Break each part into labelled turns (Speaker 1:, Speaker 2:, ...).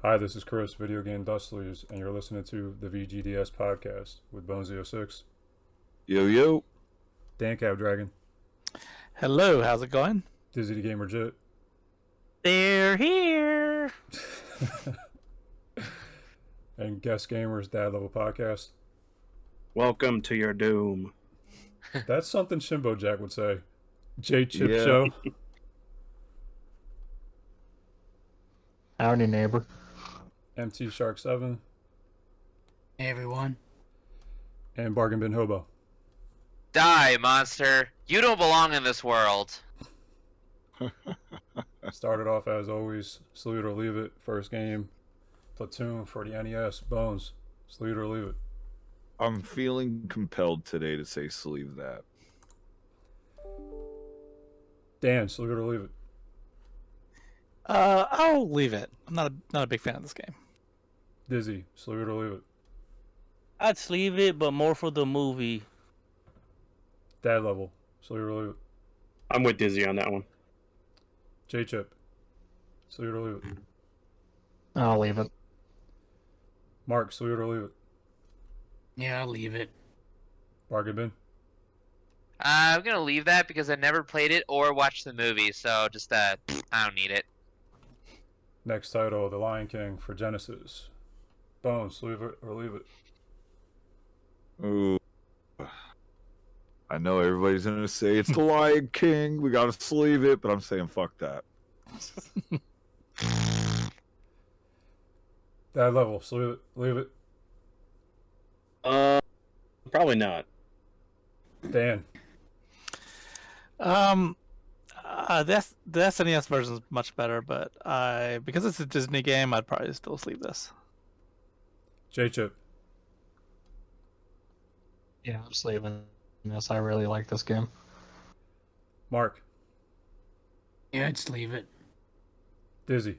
Speaker 1: Hi, this is Chris, Video Game Dust Sleeves, and you're listening to the VGDS podcast with Bonesy06,
Speaker 2: Yo, yo.
Speaker 1: DanCavDragon,
Speaker 3: Hello, how's it going?
Speaker 1: Dizzy the Gamer Jit,
Speaker 3: They're here.
Speaker 1: and Guest Gamers Dad Level Podcast.
Speaker 4: Welcome to your doom.
Speaker 1: That's something Shimbo Jack would say. J Chip
Speaker 2: Yeah.
Speaker 1: Show,
Speaker 5: Howdy, neighbor.
Speaker 1: MT Shark 7,
Speaker 6: Hey everyone.
Speaker 1: and Bargain Bin Hobo.
Speaker 7: Die, monster! You don't belong in this world.
Speaker 1: Started off as always, Salute or Leave It, first game, Platoon for the NES, Bones, Salute or Leave It.
Speaker 2: I'm feeling compelled today to say sleeve that.
Speaker 1: Dan, Salute or Leave It.
Speaker 3: I'll leave it. I'm not a big fan of this game.
Speaker 1: Dizzy, Salute or Leave It.
Speaker 6: I'd sleeve it, but more for the movie.
Speaker 1: Dad Level, Salute or Leave It.
Speaker 4: I'm with Dizzy on that one.
Speaker 1: J Chip, Salute or Leave It.
Speaker 5: I'll leave it.
Speaker 1: Mark, Salute or Leave It.
Speaker 6: Yeah, I'll leave it.
Speaker 1: Bargain Bin.
Speaker 7: I'm gonna leave that because I never played it or watched the movie, so just I don't need it.
Speaker 1: Next title, The Lion King for Genesis. Bones, Leave It or Leave It.
Speaker 2: Ooh. I know everybody's going to say it's the Lion King. We got to sleeve it, but I'm saying fuck that.
Speaker 1: Dad Level, Salute It, Leave It.
Speaker 4: Probably not.
Speaker 1: Dan,
Speaker 3: The SNES version is much better, but because it's a Disney game, I'd probably still sleeve this.
Speaker 1: J Chip,
Speaker 5: Yeah, I'm just leaving this. I really like this game.
Speaker 1: Mark,
Speaker 6: Yeah, I'd sleeve it.
Speaker 1: Dizzy,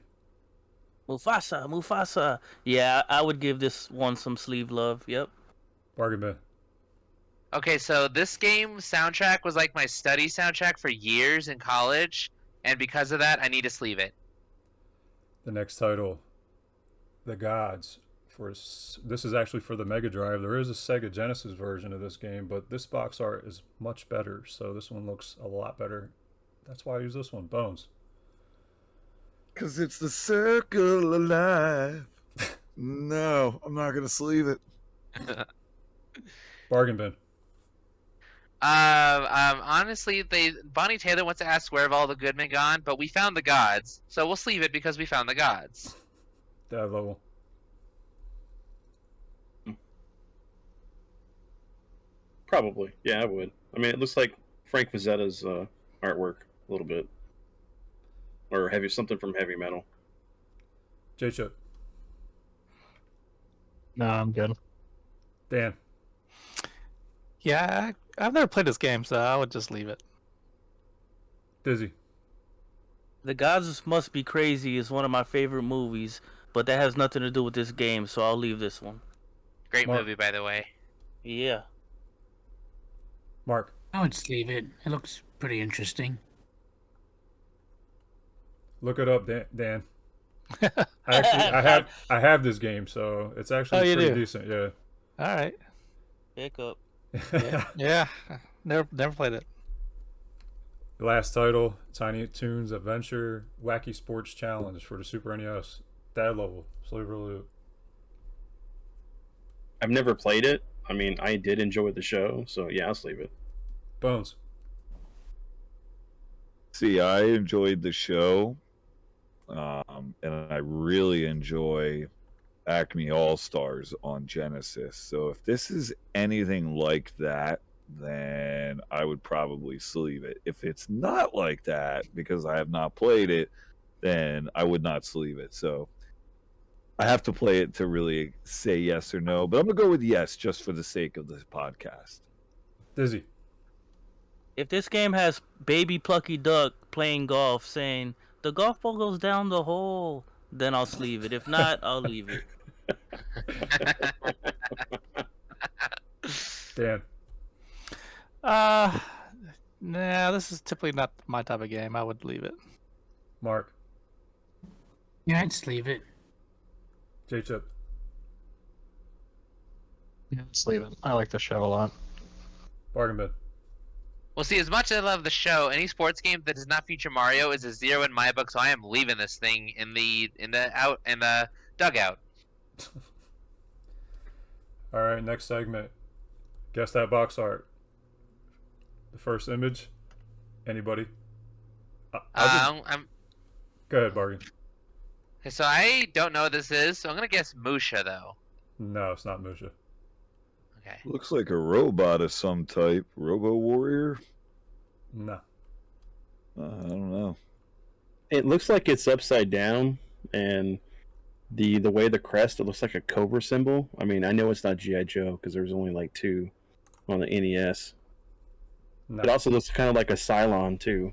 Speaker 8: Mufasa. Yeah, I would give this one some sleeve love. Yep.
Speaker 1: Bargain Bin.
Speaker 7: Okay, so this game soundtrack was like my study soundtrack for years in college, and because of that, I need to sleeve it.
Speaker 1: The next title, The Gods. This is actually for the Mega Drive. There is a Sega Genesis version of this game, but this box art is much better, so this one looks a lot better. That's why I use this one. Bones.
Speaker 2: Because it's the circle of life. No, I'm not going to sleeve it.
Speaker 1: Bargain Bin.
Speaker 7: Honestly, Bonnie Taylor wants to ask where have all the good men gone, but we found the gods, so we'll sleeve it because we found the gods.
Speaker 1: Dad Level.
Speaker 4: Probably. Yeah, I would. I mean, it looks like Frank Frazzetta's artwork a little bit. Or something from Heavy Metal.
Speaker 1: J Chip.
Speaker 5: No, I'm good.
Speaker 1: Dan.
Speaker 3: Yeah, I've never played this game, so I would just leave it.
Speaker 1: Dizzy.
Speaker 8: The Gods Must Be Crazy is one of my favorite movies, but that has nothing to do with this game, so I'll leave this one.
Speaker 7: Great
Speaker 1: Mark.
Speaker 7: movie, by the way.
Speaker 8: Yeah.
Speaker 1: Mark.
Speaker 6: I would sleeve it. It looks pretty interesting.
Speaker 1: Look it up, Dan. I have this game, so it's actually
Speaker 3: Oh, you
Speaker 1: pretty
Speaker 3: do?
Speaker 1: decent. Yeah.
Speaker 3: All right.
Speaker 8: Pick up.
Speaker 3: Yeah. Never played it.
Speaker 1: Last title, Tiny Toons Adventure Wacky Sports Challenge for the Super NES. Dad Level, Slave or Leave It.
Speaker 4: I've never played it. I mean, I did enjoy the show, so yeah, I'll sleeve it.
Speaker 1: Bones.
Speaker 2: See, I enjoyed the show. And I really enjoy Acme All-Stars on Genesis. So if this is anything like that, then I would probably sleeve it. If it's not like that, because I have not played it, then I would not sleeve it. So I have to play it to really say yes or no. But I'm going to go with yes, just for the sake of this podcast.
Speaker 1: Dizzy.
Speaker 8: If this game has Baby Plucky Duck playing golf saying, "The golf ball goes down the hole," then I'll sleeve it. If not, I'll leave it.
Speaker 1: Dan.
Speaker 3: Nah, this is typically not my type of game. I would leave it.
Speaker 1: Mark.
Speaker 6: Yeah, I'd sleeve it.
Speaker 1: J-Chip.
Speaker 5: Yeah, let's leave it. I like the show a lot.
Speaker 1: Bargain bin.
Speaker 7: Well, see, as much as I love the show, any sports game that does not feature Mario is a 0 in my book. So I am leaving this thing in the dugout.
Speaker 1: All right, next segment. Guess that box art. The first image. Anybody?
Speaker 7: I'm
Speaker 1: Go ahead, Bargain.
Speaker 7: okay, so I don't know what this is, so I'm gonna guess Musha though.
Speaker 1: No, it's not Musha.
Speaker 7: Okay.
Speaker 2: Looks like a robot of some type. Robo Warrior?
Speaker 1: No.
Speaker 2: I don't know.
Speaker 4: It looks like it's upside down, and the way the crest, it looks like a cobra symbol. I mean, I know it's not GI Joe because there's only like 2 on the NES.
Speaker 1: No.
Speaker 4: It also looks kind of like a Cylon too.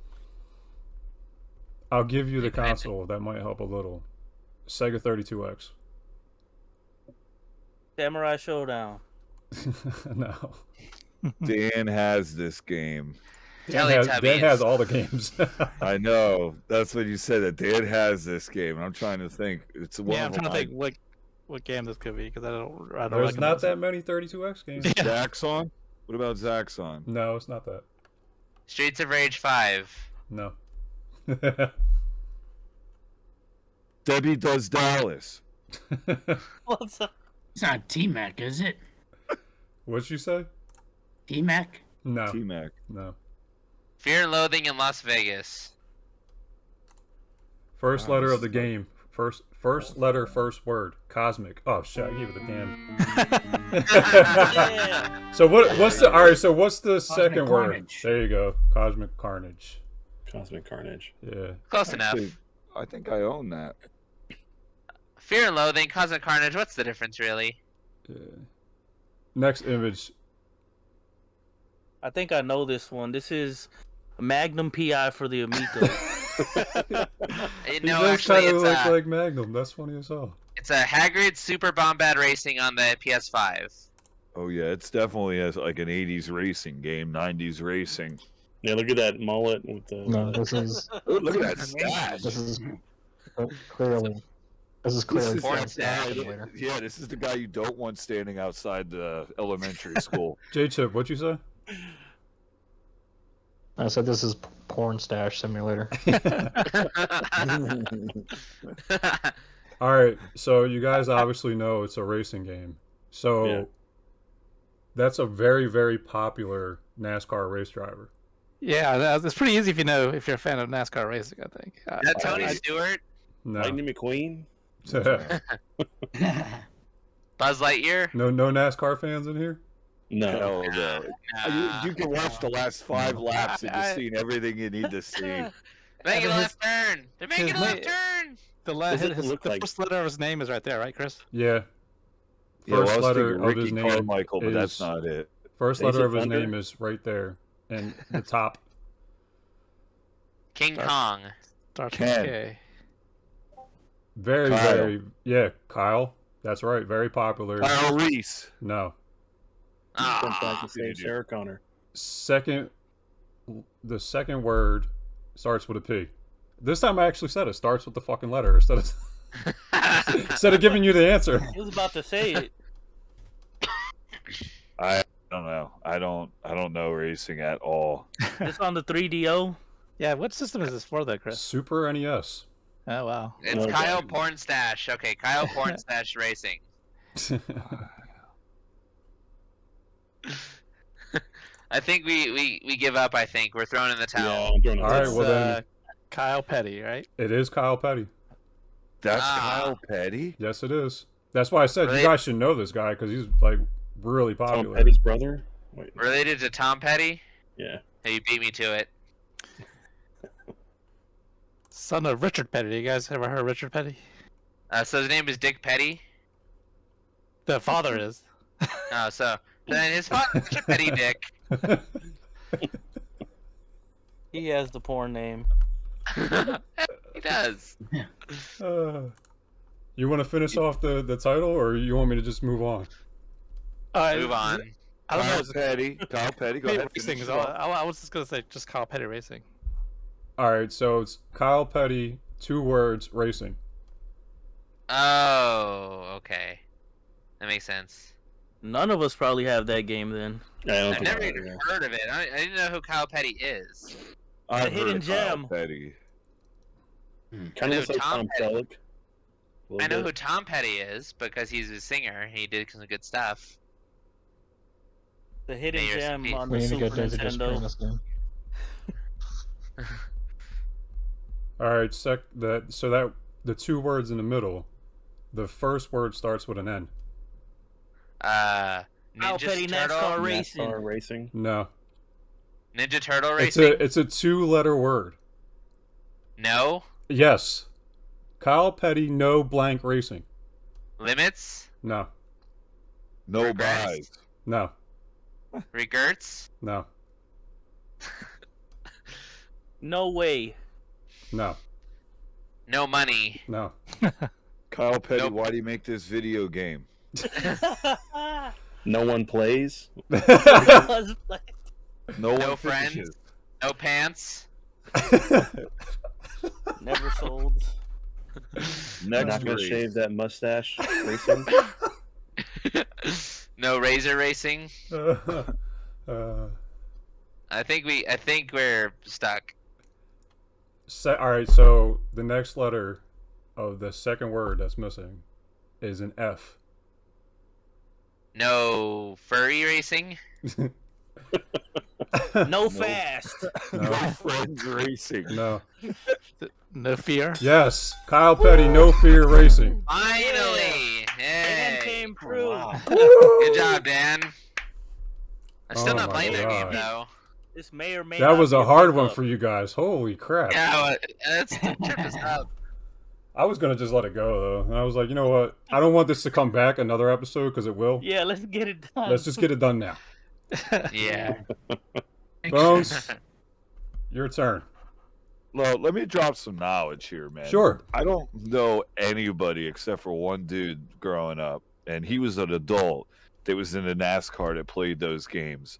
Speaker 1: I'll give you the console. That might help a little. Sega 32X.
Speaker 8: Samurai Showdown.
Speaker 1: No.
Speaker 2: Dan has this game.
Speaker 1: Dan
Speaker 7: Teletubbies.
Speaker 1: has all the games.
Speaker 2: I know. That's what you said. That Dan has this game. And I'm trying to think. It's one
Speaker 3: Yeah,
Speaker 2: of
Speaker 3: I'm trying to
Speaker 2: them.
Speaker 3: think what game this could be because I don't
Speaker 1: There's not
Speaker 3: recognize
Speaker 1: that
Speaker 3: it.
Speaker 1: many 32X games.
Speaker 3: Yeah.
Speaker 2: Zaxxon? What about Zaxxon?
Speaker 1: No, it's not that.
Speaker 7: Streets of Rage 5.
Speaker 1: No.
Speaker 2: Debbie Does Dallas.
Speaker 8: What's up?
Speaker 9: It's not T-Mac, is it?
Speaker 1: What'd you say?
Speaker 9: T-Mac?
Speaker 1: No.
Speaker 2: T-Mac.
Speaker 1: No.
Speaker 7: Fear and Loathing in Las Vegas.
Speaker 1: First
Speaker 2: Wow,
Speaker 1: letter
Speaker 2: this
Speaker 1: of the
Speaker 2: is
Speaker 1: game. First letter, first word. Cosmic. Oh shit! I gave it a damn.
Speaker 8: Yeah.
Speaker 1: So what's the all right? So what's the second word?
Speaker 9: Carnage.
Speaker 1: There you go. Cosmic Carnage.
Speaker 4: Cosmic Carnage.
Speaker 1: Yeah.
Speaker 7: Close enough.
Speaker 2: Actually, I think I own that.
Speaker 7: Fear and Loathing, Cosmic Carnage. What's the difference, really?
Speaker 1: Yeah. Next image.
Speaker 8: I think I know this one. This is Magnum PI for the Amico.
Speaker 1: He
Speaker 7: No,
Speaker 1: does
Speaker 7: actually,
Speaker 1: kind of
Speaker 7: it's
Speaker 1: look
Speaker 7: a
Speaker 1: like Magnum. That's funny as hell.
Speaker 7: it's a Hagrid Super Bombad Racing on the PS5.
Speaker 2: Oh yeah, it's definitely has like an 80s racing game, 90s racing.
Speaker 4: Yeah, look at that mullet with the.
Speaker 5: No, this is
Speaker 2: Oh, look at that stash.
Speaker 5: this is clearly
Speaker 7: Porn
Speaker 5: Flight
Speaker 7: stash.
Speaker 5: Simulator.
Speaker 2: Yeah, this is the guy you don't want standing outside the elementary school.
Speaker 1: J-Chip, what'd you say?
Speaker 5: I said this is porn stash simulator.
Speaker 1: All right. So you guys obviously know it's a racing game. So
Speaker 4: Yeah.
Speaker 1: that's a very, very popular NASCAR race driver.
Speaker 3: Yeah, it's pretty easy if you know if you're a fan of NASCAR racing. I think.
Speaker 7: Is that Tony Stewart?
Speaker 1: No.
Speaker 4: Lightning McQueen.
Speaker 7: Buzz Lightyear?
Speaker 1: No NASCAR fans in here?
Speaker 4: No.
Speaker 2: Hell no. You can watch the last 5 laps and
Speaker 3: I-
Speaker 2: just seen everything you need to see.
Speaker 7: Making a
Speaker 3: his-
Speaker 7: left turn! They're making a
Speaker 3: his
Speaker 7: left
Speaker 3: na-
Speaker 7: turn!
Speaker 4: Doesn't look
Speaker 3: the
Speaker 4: like-
Speaker 3: first letter of his name is right there, right, Chris?
Speaker 1: Yeah.
Speaker 2: Yeah, well, I
Speaker 1: First
Speaker 2: was
Speaker 1: letter
Speaker 2: thinking
Speaker 1: of his
Speaker 2: Ricky
Speaker 1: name
Speaker 2: Carmichael, but that's
Speaker 1: is-
Speaker 2: not it.
Speaker 1: First
Speaker 4: Days
Speaker 1: letter
Speaker 4: of
Speaker 1: of his
Speaker 4: Thunder?
Speaker 1: name is right there. And the top.
Speaker 7: King Kong.
Speaker 3: Starts
Speaker 2: Ken.
Speaker 3: with K.
Speaker 1: Very,
Speaker 2: Kyle.
Speaker 1: very. Yeah, Kyle. That's right. Very popular.
Speaker 2: Kyle Reese.
Speaker 1: No.
Speaker 4: Went back
Speaker 7: Ah,
Speaker 4: to save Sarah Connor.
Speaker 1: The second word starts with a P. This time I actually said it starts with the fucking letter instead of giving you the answer.
Speaker 8: He was about to say it.
Speaker 2: I don't know. I don't know racing at all.
Speaker 8: It's on the 3DO.
Speaker 3: Yeah, what system is this for, though, Chris?
Speaker 1: Super E NES.
Speaker 3: Oh wow.
Speaker 7: It's
Speaker 4: Okay.
Speaker 7: Kyle Pornstash. Okay, Kyle Pornstash Racing. I think we give up. I think we're throwing in the
Speaker 4: Yeah,
Speaker 7: towel.
Speaker 4: I'm doing it.
Speaker 1: All right,
Speaker 3: It's,
Speaker 1: well then,
Speaker 3: Kyle Petty, right?
Speaker 1: it is Kyle Petty.
Speaker 2: That's
Speaker 7: Ah.
Speaker 2: Kyle Petty?
Speaker 1: Yes, it is. That's why I said
Speaker 7: Really?
Speaker 1: you guys should know this guy because he's like really
Speaker 4: Tom
Speaker 1: popular.
Speaker 4: Petty's brother. Wait,
Speaker 7: Related to Tom Petty?
Speaker 4: yeah.
Speaker 7: Hey, you beat me to it.
Speaker 3: Son of Richard Petty. You guys ever heard of Richard Petty?
Speaker 7: So his name is Dick Petty.
Speaker 3: The father is.
Speaker 7: Oh, so then his father is Richard Petty Dick.
Speaker 8: He has the porn name.
Speaker 7: He does.
Speaker 1: You want to finish off the title, or you want me to just move on?
Speaker 7: Move on.
Speaker 3: I don't know.
Speaker 2: Kyle
Speaker 3: It's
Speaker 2: Petty. Kyle Petty. Go
Speaker 3: maybe
Speaker 2: ahead.
Speaker 3: racing
Speaker 2: finish
Speaker 3: is
Speaker 2: it
Speaker 3: all,
Speaker 2: off.
Speaker 3: I was just gonna say just Kyle Petty Racing.
Speaker 1: All right, so it's Kyle Petty, 2 words, racing.
Speaker 7: Oh, okay. That makes sense.
Speaker 8: None of us probably have that game then.
Speaker 4: I don't
Speaker 7: I've
Speaker 4: think
Speaker 7: never
Speaker 4: so,
Speaker 7: even
Speaker 4: yeah.
Speaker 7: heard of it. I didn't know who Kyle Petty is.
Speaker 2: I've heard
Speaker 8: hidden
Speaker 2: of Kyle
Speaker 8: gem.
Speaker 2: Petty.
Speaker 4: Kind
Speaker 7: I
Speaker 4: of
Speaker 7: know
Speaker 4: like
Speaker 7: Tom
Speaker 4: Tom
Speaker 7: Petty.
Speaker 4: Selleck.
Speaker 7: I know who Tom Petty is because he's a singer. He did some good stuff.
Speaker 8: The hidden
Speaker 7: Mayor's
Speaker 8: gem
Speaker 7: Peak.
Speaker 8: on
Speaker 5: We
Speaker 8: the
Speaker 5: need to
Speaker 8: Super
Speaker 5: get Daisy to stream
Speaker 8: Nintendo.
Speaker 5: this game.
Speaker 1: All right, so that the two words in the middle, the first word starts with an N.
Speaker 8: Kyle
Speaker 7: Ninja
Speaker 8: Petty
Speaker 7: Turtle.
Speaker 8: NASCAR Racing.
Speaker 4: NASCAR racing.
Speaker 1: No,
Speaker 7: Ninja Turtle
Speaker 1: it's
Speaker 7: Racing.
Speaker 1: a 2-letter word.
Speaker 7: No
Speaker 1: Yes, Kyle Petty, no blank racing.
Speaker 7: limits.
Speaker 1: No,
Speaker 2: No
Speaker 7: Regrets.
Speaker 2: buys.
Speaker 1: no,
Speaker 7: Regrets.
Speaker 1: no,
Speaker 8: No way.
Speaker 1: no,
Speaker 7: No money.
Speaker 1: no.
Speaker 2: Kyle Petty,
Speaker 7: Nope.
Speaker 2: why do you make this video game?
Speaker 4: No one plays.
Speaker 2: No
Speaker 7: No
Speaker 2: one
Speaker 7: friends.
Speaker 2: finishes.
Speaker 7: No pants.
Speaker 8: Never sold.
Speaker 2: Next
Speaker 4: Not gonna
Speaker 2: race.
Speaker 4: shave that mustache racing.
Speaker 7: No razor racing. I think we're stuck.
Speaker 1: All right, so the next letter of the second word that's missing is an F.
Speaker 7: No furry racing.
Speaker 8: No fast.
Speaker 2: No
Speaker 1: No,
Speaker 2: friends racing.
Speaker 1: no.
Speaker 5: No fear.
Speaker 1: Yes, Kyle Petty, no fear racing.
Speaker 7: Finally.
Speaker 8: Dan
Speaker 7: Hey.
Speaker 8: came through.
Speaker 4: Wow.
Speaker 7: Good job, Dan. I'm still
Speaker 1: Oh
Speaker 7: not
Speaker 1: my
Speaker 7: playing that game
Speaker 1: God.
Speaker 7: though.
Speaker 8: This may or may
Speaker 1: That
Speaker 8: not
Speaker 1: was
Speaker 8: be
Speaker 1: a hard
Speaker 8: pick
Speaker 1: one
Speaker 8: up.
Speaker 1: for you guys. Holy crap.
Speaker 7: Yeah, well, that's trip us up.
Speaker 1: I was going to just let it go, though. And I was like, you know what? I don't want this to come back another episode because it will.
Speaker 8: Yeah, let's get it done.
Speaker 1: Let's just get it done now.
Speaker 7: Yeah.
Speaker 1: Bones, your turn.
Speaker 2: Well, let me drop some knowledge here, man.
Speaker 1: Sure.
Speaker 2: I don't know anybody except for one dude growing up, and he was an adult that was in the NASCAR that played those games.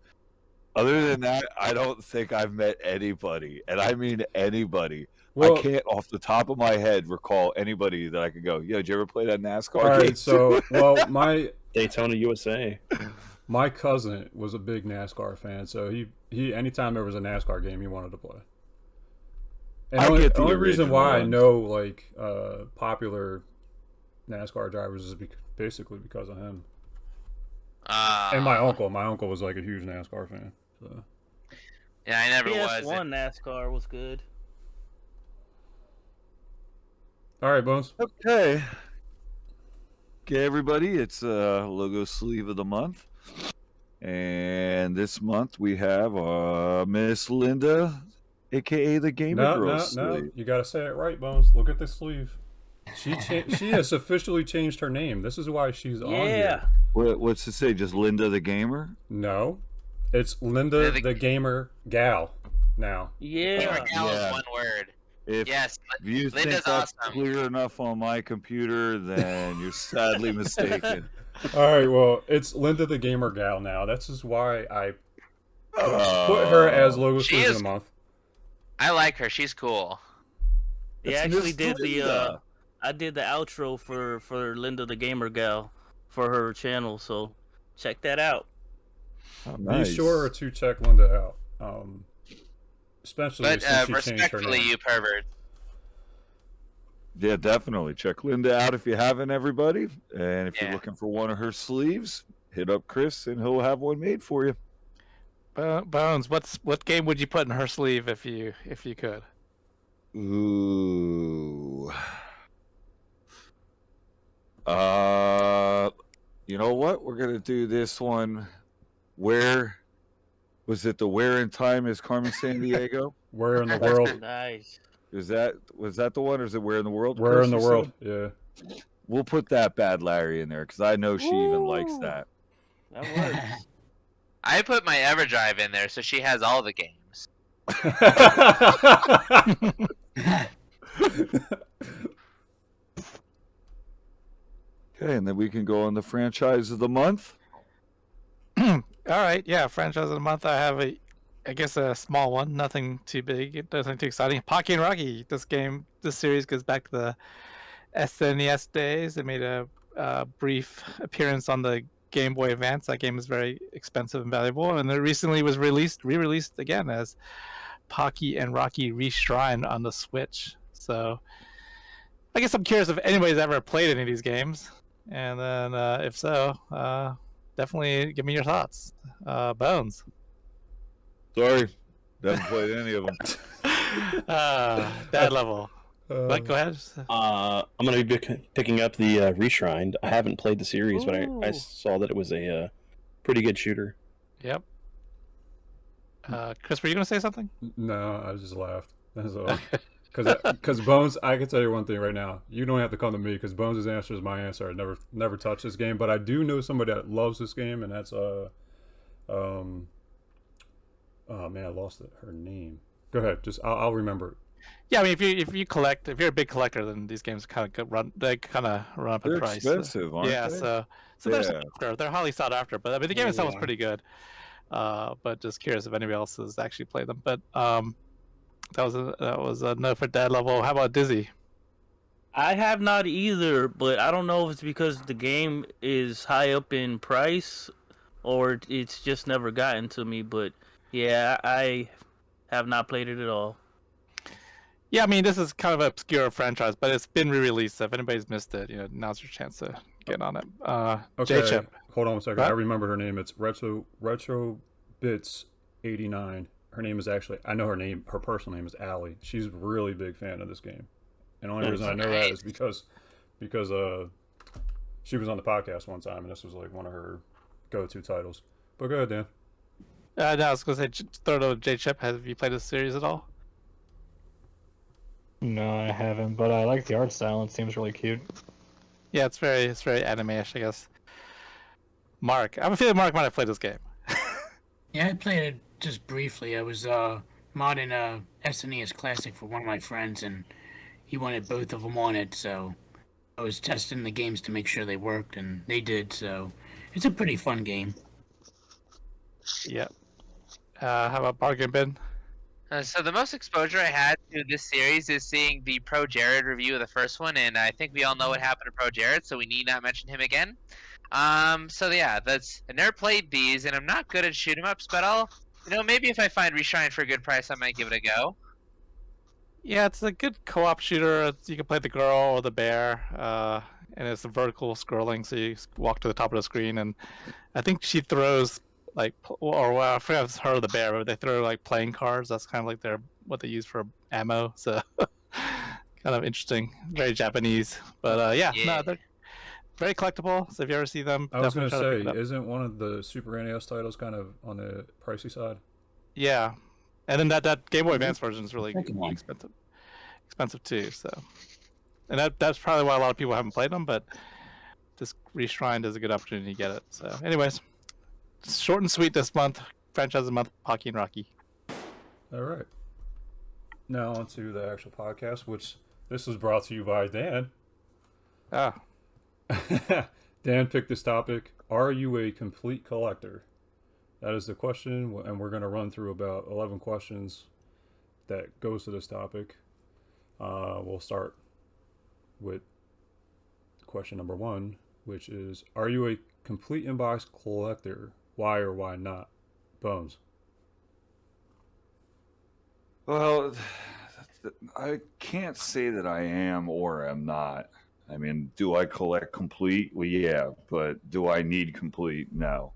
Speaker 2: Other than that, I don't think I've met anybody, and I mean anybody.
Speaker 1: Well,
Speaker 2: I can't, off the top of my head, recall anybody that I could go, yo, did you ever play that NASCAR
Speaker 1: all
Speaker 2: game?
Speaker 1: right. So, well,
Speaker 4: Daytona, USA.
Speaker 1: my cousin was a big NASCAR fan, so he anytime there was a NASCAR game, he wanted to play. And
Speaker 2: I get the
Speaker 1: only reason
Speaker 2: original
Speaker 1: why I
Speaker 2: ones.
Speaker 1: know like popular NASCAR drivers is basically because of him and my uncle. My uncle was like a huge NASCAR fan. So.
Speaker 7: Yeah, I never was.
Speaker 8: PS1 NASCAR was good.
Speaker 1: All right, Bones.
Speaker 2: Okay. Okay, everybody, it's logo sleeve of the month. And this month we have Miss Linda, aka the Gamer Girl
Speaker 1: No.
Speaker 2: sleeve.
Speaker 1: You gotta say it right, Bones. Look at the sleeve. She has officially changed her name. This is why she's on
Speaker 8: Yeah.
Speaker 1: here.
Speaker 2: What's it say? Just Linda the Gamer?
Speaker 1: No, it's Linda the Gamer Gal now.
Speaker 8: Yeah.
Speaker 7: Gamer gal
Speaker 2: Yeah.
Speaker 7: is one word.
Speaker 2: If
Speaker 7: Yes.
Speaker 2: you
Speaker 7: Linda's
Speaker 2: think that's
Speaker 7: awesome.
Speaker 2: clear enough on my computer, then you're sadly mistaken.
Speaker 1: All right, well, it's Linda the Gamer Gal now. That's just why I put her as logo
Speaker 7: She
Speaker 1: sleeve of
Speaker 7: is-
Speaker 1: the month.
Speaker 7: I like her. She's cool.
Speaker 8: He
Speaker 2: It's
Speaker 8: actually
Speaker 2: Miss
Speaker 8: did the
Speaker 2: Linda.
Speaker 8: I did the outro for Linda the Gamer Gal for her channel, so check that out.
Speaker 2: Oh,
Speaker 1: Be
Speaker 2: nice.
Speaker 1: sure to check Linda out. Especially
Speaker 7: But
Speaker 1: since she changed her
Speaker 7: respectfully,
Speaker 1: name.
Speaker 7: you pervert.
Speaker 2: Yeah, definitely. Check Linda out if you haven't, everybody. And if you're
Speaker 7: Yeah.
Speaker 2: looking for one of her sleeves, hit up Chris and he'll have one made for you.
Speaker 5: Bones, what game would you put in her sleeve if you could?
Speaker 2: Ooh. You know what? We're gonna do this one. Where was it? The Where in Time is Carmen San Diego?
Speaker 1: Where in the world?
Speaker 8: Nice.
Speaker 2: Was that the one, or is it Where in the World?
Speaker 1: Where
Speaker 2: Chris,
Speaker 1: in the
Speaker 2: you
Speaker 1: world?
Speaker 2: said?
Speaker 1: Yeah.
Speaker 2: We'll put that Bad Larry in there because I know she even likes that.
Speaker 8: That works.
Speaker 7: I put my EverDrive in there, so she has all the games.
Speaker 2: Okay, and then we can go on the franchise of the month.
Speaker 5: All right, yeah, franchise of the month. I have I guess a small one, nothing too big, nothing too exciting. Pocky and Rocky. This series goes back to the SNES days. It made a brief appearance on the Game Boy Advance. That game is very expensive and valuable, and it recently was re-released again as Pocky and Rocky Reshrined on the Switch. So I guess I'm curious if anybody's ever played any of these games, and then if so, definitely give me your thoughts. Bones.
Speaker 2: Sorry, haven't played any of them.
Speaker 5: Bad level. But go ahead.
Speaker 4: I'm gonna be picking up the Reshrined. I haven't played the series, but I
Speaker 5: Ooh.
Speaker 4: saw that it was a pretty good shooter.
Speaker 5: Yep. Chris, were you gonna say something?
Speaker 1: No, I just laughed. That's all. Because Bones, I can tell you one thing right now. You don't have to come to me because Bones' answer is my answer. I never touched this game, but I do know somebody that loves this game, and that's oh man, I lost her name. Go ahead, I'll remember it.
Speaker 5: Yeah, I mean, if you collect, if you're a big collector, then these games kind of run up in
Speaker 2: They're
Speaker 5: price.
Speaker 2: expensive, aren't
Speaker 5: Yeah,
Speaker 2: they?
Speaker 5: so
Speaker 2: Yeah.
Speaker 5: they're highly sought after. But I mean, the game itself was
Speaker 4: Yeah.
Speaker 5: pretty good. But just curious if anybody else has actually played them. But that was a no for Dad level. How about Dizzy?
Speaker 8: I have not either, but I don't know if it's because the game is high up in price or it's just never gotten to me. But yeah, I have not played it at all.
Speaker 5: Yeah, I mean, this is kind of an obscure franchise, but it's been re-released. So if anybody's missed it, now's your chance to get on it.
Speaker 1: Okay,
Speaker 5: J-Chip.
Speaker 1: hold on a second.
Speaker 5: What?
Speaker 1: I remember her name. It's Retro Bits 89. Her name is actually, I know her name. Her personal name is Allie. She's a really big fan of this game, and the only reason I know that is because she was on the podcast one time, and this was like one of her go-to titles. But go ahead, Dan.
Speaker 5: No, I was gonna say, throw it over to J-Chip. Have you played this series at all?
Speaker 10: No, I haven't, but I like the art style. It seems really cute.
Speaker 5: Yeah, it's very anime-ish, I guess. Mark, I have a feeling Mark might have played this game.
Speaker 9: Yeah, I played it just briefly. I was modding a SNES Classic for one of my friends, and he wanted both of them on it, so I was testing the games to make sure they worked, and they did, so it's a pretty fun game.
Speaker 5: Yep. How about Bargain Bin?
Speaker 7: So the most exposure I had to this series is seeing the Pro Jared review of the first one, and I think we all know what happened to Pro Jared, so we need not mention him again. So yeah, I never played these, and I'm not good at shoot 'em ups, but I'll, maybe if I find Reshine for a good price, I might give it a go.
Speaker 5: Yeah, it's a good co-op shooter. You can play the girl or the bear, and it's a vertical scrolling, so you walk to the top of the screen, and I think she throws I forgot if it's her or the bear, but they throw like playing cards. That's kind of like what they use for ammo. So kind of interesting, very Japanese. But no, they're very collectible. So if you ever see them,
Speaker 1: I was going
Speaker 5: definitely try
Speaker 1: to
Speaker 5: pick
Speaker 1: say,
Speaker 5: it up.
Speaker 1: isn't one of the Super NES titles kind of on the pricey side?
Speaker 5: Yeah, and then that Game Boy Advance version is really
Speaker 9: Second one.
Speaker 5: expensive too. So, and that's probably why a lot of people haven't played them. But this Reshrined is a good opportunity to get it. So, anyways. Short and sweet this month. Franchise of the month, Pocky and Rocky.
Speaker 1: All right. Now on to the actual podcast, which this was brought to you by Dan.
Speaker 5: Ah.
Speaker 1: Dan picked this topic. Are you a complete collector? That is the question, and we're going to run through about 11 questions that goes to this topic. We'll start with question number 1, which is, are you a complete inbox collector? Why or why not? Bones.
Speaker 2: Well, I can't say that I am or am not. I mean, do I collect complete? Well, yeah, but do I need complete? No.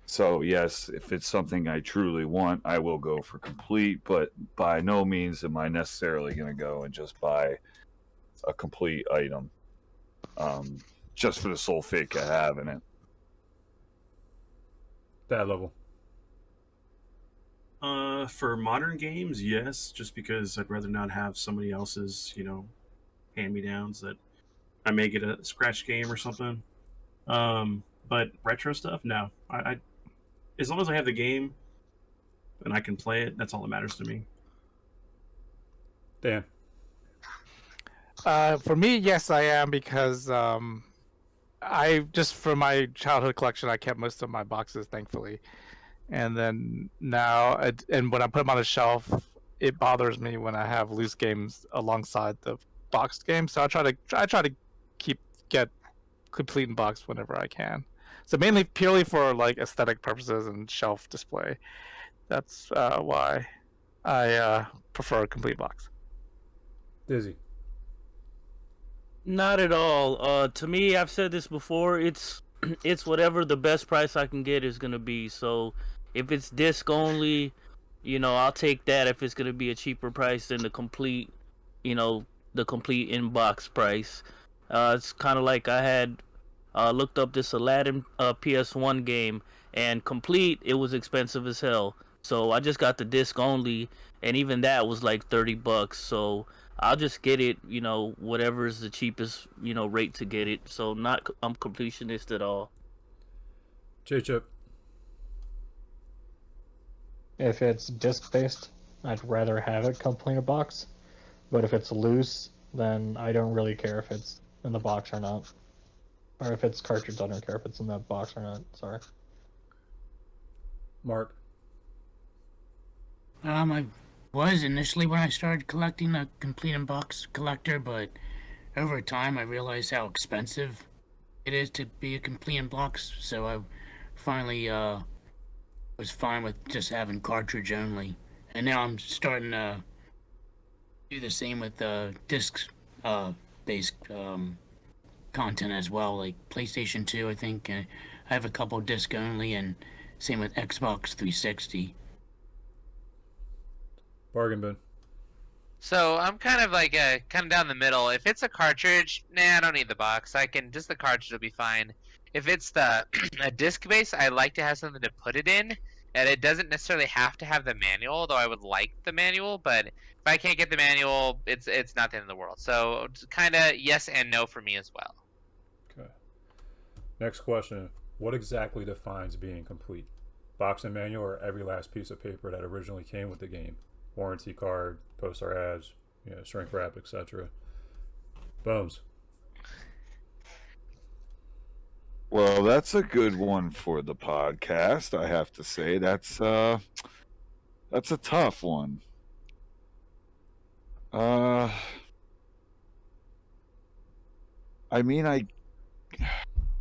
Speaker 2: So, yes, if it's something I truly want, I will go for complete, but by no means am I necessarily going to go and just buy a complete item just for the sole fake of having it.
Speaker 1: That level.
Speaker 11: For modern games, yes, just because I'd rather not have somebody else's, hand-me-downs that I may get a scratch game or something. But retro stuff, no. I as long as I have the game and I can play it, that's all that matters to me.
Speaker 1: Dan.
Speaker 5: For me, yes, I am, because I just for my childhood collection, I kept most of my boxes, thankfully. And then now, and when I put them on a shelf, it bothers me when I have loose games alongside the boxed games, so I try to get complete in box whenever I can. So mainly purely for like aesthetic purposes and shelf display. That's why I prefer a complete box.
Speaker 1: Dizzy.
Speaker 8: Not at all. To me, I've said this before. It's it's whatever the best price I can get is gonna be. So if it's disc only, I'll take that if it's gonna be a cheaper price than the complete, the complete inbox price. It's kind of like I had looked up this Aladdin PS1 game, and complete it was expensive as hell. So I just got the disc only, and even that was like $30. So I'll just get it, whatever is the cheapest, rate to get it. So I'm completionist at all.
Speaker 1: J-Chip.
Speaker 10: If it's disc based, I'd rather have it complete a box. But if it's loose, then I don't really care if it's in the box or not. Or if it's cartridge, I don't care if it's in that box or not. Sorry.
Speaker 1: Mark.
Speaker 9: I was initially when I started collecting a complete in box collector, but over time I realized how expensive it is to be a complete in box, so I finally was fine with just having cartridge only. And now I'm starting to do the same with disc based content as well, like PlayStation 2, I think. I have a couple disc only, and same with Xbox 360.
Speaker 1: Bargain bin.
Speaker 7: So I'm kind of like kind of down the middle. If it's a cartridge, nah, I don't need the box. Just the cartridge will be fine. If it's a disc base, I like to have something to put it in, and it doesn't necessarily have to have the manual, though I would like the manual. But if I can't get the manual, it's not the end of the world. So kind of yes and no for me as well.
Speaker 1: Okay. Next question: what exactly defines being complete? Box and manual, or every last piece of paper that originally came with the game? Warranty card, poster ads, shrink wrap, etc. Bones.
Speaker 2: Well, that's a good one for the podcast. I have to say that's a tough one. I mean,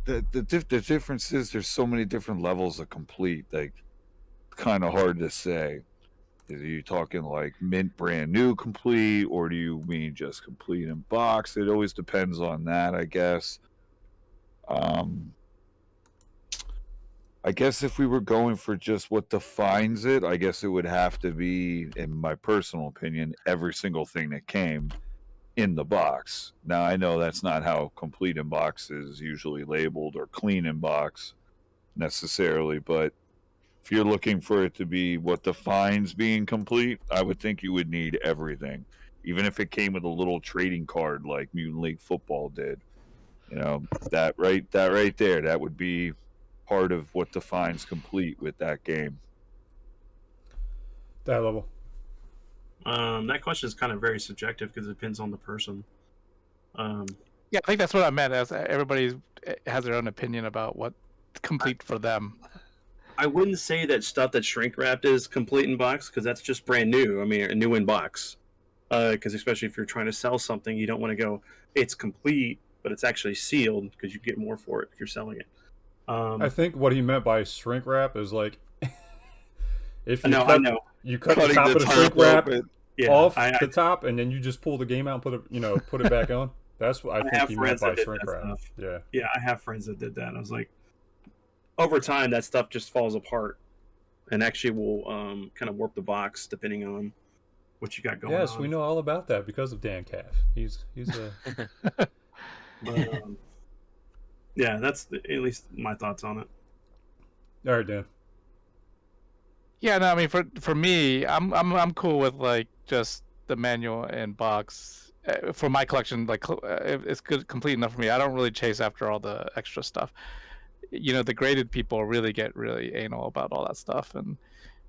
Speaker 2: the difference is there's so many different levels of complete. Like, kind of hard to say. Are you talking like mint brand new complete, or do you mean just complete in box? It always depends on that, I guess. I guess if we were going for just what defines it, I guess it would have to be, in my personal opinion, every single thing that came in the box. Now, I know that's not how complete in box is usually labeled, or clean in box necessarily, but if you're looking for it to be what defines being complete, I would think you would need everything. Even if it came with a little trading card like Mutant League Football did. That right there, that would be part of what defines complete with that game.
Speaker 1: That level.
Speaker 11: That question is kind of very subjective because it depends on the person.
Speaker 5: Yeah, I think that's what I meant, as everybody has their own opinion about what complete for them.
Speaker 11: I wouldn't say that stuff that's shrink wrapped is complete in box, because that's just brand new. I mean, new in box. Because especially if you're trying to sell something, you don't want to go, it's complete, but it's actually sealed, because you get more for it if you're selling it.
Speaker 1: I think what he meant by shrink wrap is like, if you you cut the
Speaker 2: Cutting
Speaker 1: top
Speaker 2: the
Speaker 1: of the
Speaker 2: top
Speaker 1: shrink wrap
Speaker 2: open.
Speaker 1: off the top, and then you just pull the game out and put it back on. That's what I think
Speaker 11: have
Speaker 1: he meant
Speaker 11: friends
Speaker 1: by
Speaker 11: that did
Speaker 1: shrink
Speaker 11: that
Speaker 1: wrap.
Speaker 11: stuff.
Speaker 1: Yeah.
Speaker 11: Yeah, I have friends that did that. And I was like, over time, that stuff just falls apart and actually will kind of warp the box depending on what you got going on.
Speaker 1: Yes, we know all about that because of DanCav. He's a
Speaker 11: But, yeah, that's at least my thoughts on it.
Speaker 1: all right, Dan.
Speaker 5: Yeah, no, I mean for me, I'm cool with like just the manual and box for my collection. Like it's good, complete enough for me. I don't really chase after all the extra stuff. The graded people really get really anal about all that stuff, and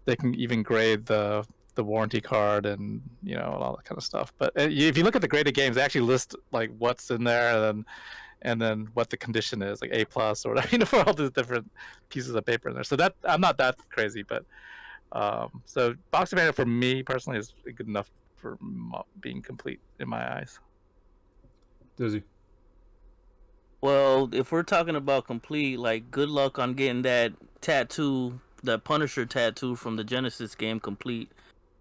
Speaker 5: they can even grade the warranty card and all that kind of stuff. But if you look at the graded games, they actually list like what's in there and then what the condition is, like A+ or whatever, for all these different pieces of paper in there. So that I'm not that crazy, but so box and manual for me personally is good enough for being complete in my eyes.
Speaker 1: Dizzy.
Speaker 8: Well, if we're talking about complete, like, good luck on getting that tattoo, that Punisher tattoo from the Genesis game complete.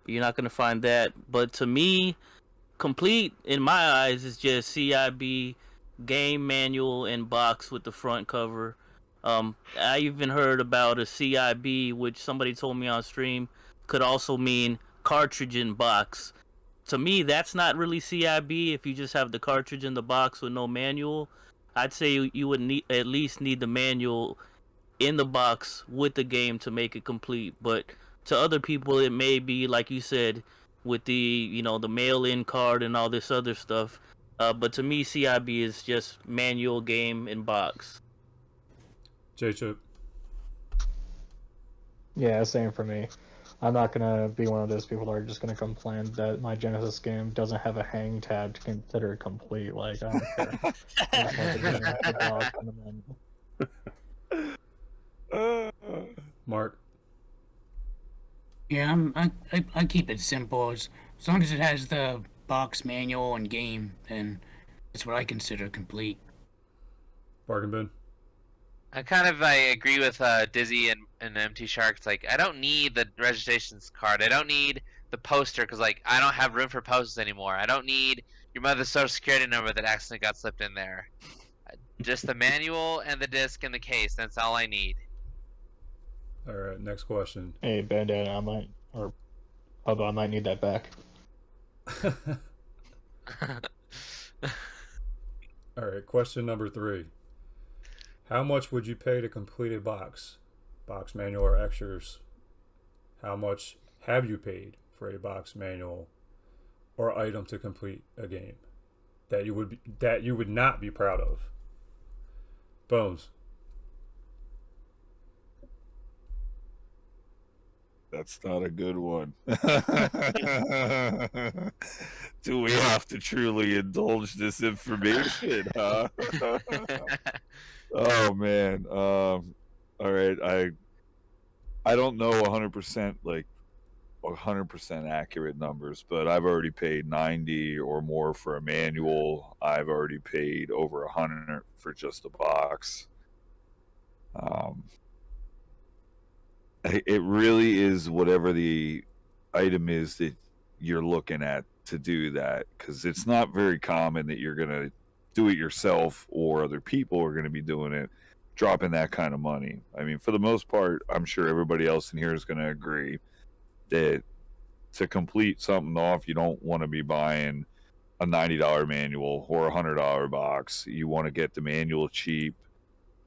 Speaker 8: You're not gonna find that. But to me, complete in my eyes is just CIB game manual and box with the front cover. I even heard about a CIB, which somebody told me on stream could also mean cartridge in box. To me, that's not really CIB if you just have the cartridge in the box with no manual. I'd say you would at least need the manual in the box with the game to make it complete. But to other people, it may be like you said, with the the mail-in card and all this other stuff. But to me, CIB is just manual, game, and box.
Speaker 1: J-Chip.
Speaker 10: Yeah, same for me. I'm not gonna be one of those people that are just gonna complain that my Genesis game doesn't have a hang tab to consider it complete. Like, I don't care. I just want the game to have the box and the manual.
Speaker 1: Mark.
Speaker 9: Yeah, I keep it simple. As long as it has the box, manual, and game, then that's what I consider complete.
Speaker 1: Bargain bin.
Speaker 7: I agree with Dizzy and MT Shark. It's like I don't need the registrations card. I don't need the poster because like I don't have room for posters anymore. I don't need your mother's social security number that accidentally got slipped in there. Just the manual and the disc and the case. That's all I need.
Speaker 1: All right, next question.
Speaker 10: Hey, Bandana, I might need that back.
Speaker 1: All right, question number 3. How much would you pay to complete a box manual, or extras? How much have you paid for a box manual or item to complete a game that you would not be proud of? Bones.
Speaker 2: That's not a good one. Do we have to truly indulge this information, huh? Oh man. All right. I don't know 100% like 100% accurate numbers, but I've already paid 90 or more for a manual. I've already paid over 100 for just a box. It really is whatever the item is that you're looking at to do that, because it's not very common that you're going to do it yourself or other people are going to be doing it, dropping that kind of money. I mean, for the most part, I'm sure everybody else in here is going to agree that to complete something off, you don't want to be buying a $90 manual or a $100 box. You want to get the manual cheap.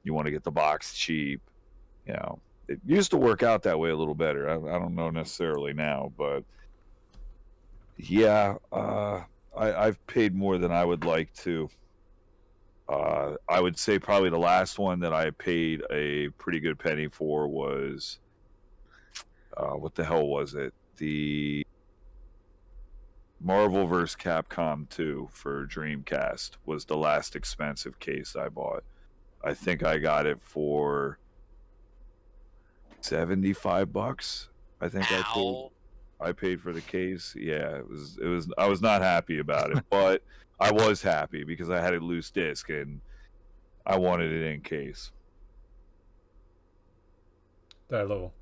Speaker 2: You want to get the box cheap. You know, it used to work out that way a little better. I don't know necessarily now, but yeah, I've paid more than I would like to. I would say probably the last one that I paid a pretty good penny for was, what the hell was it? The Marvel vs. Capcom 2 for Dreamcast was the last expensive case I bought. I think I got it for $75. I think I paid for the case. Yeah, it was I was not happy about it, but I was happy because I had a loose disc and I wanted it in case.
Speaker 1: That level.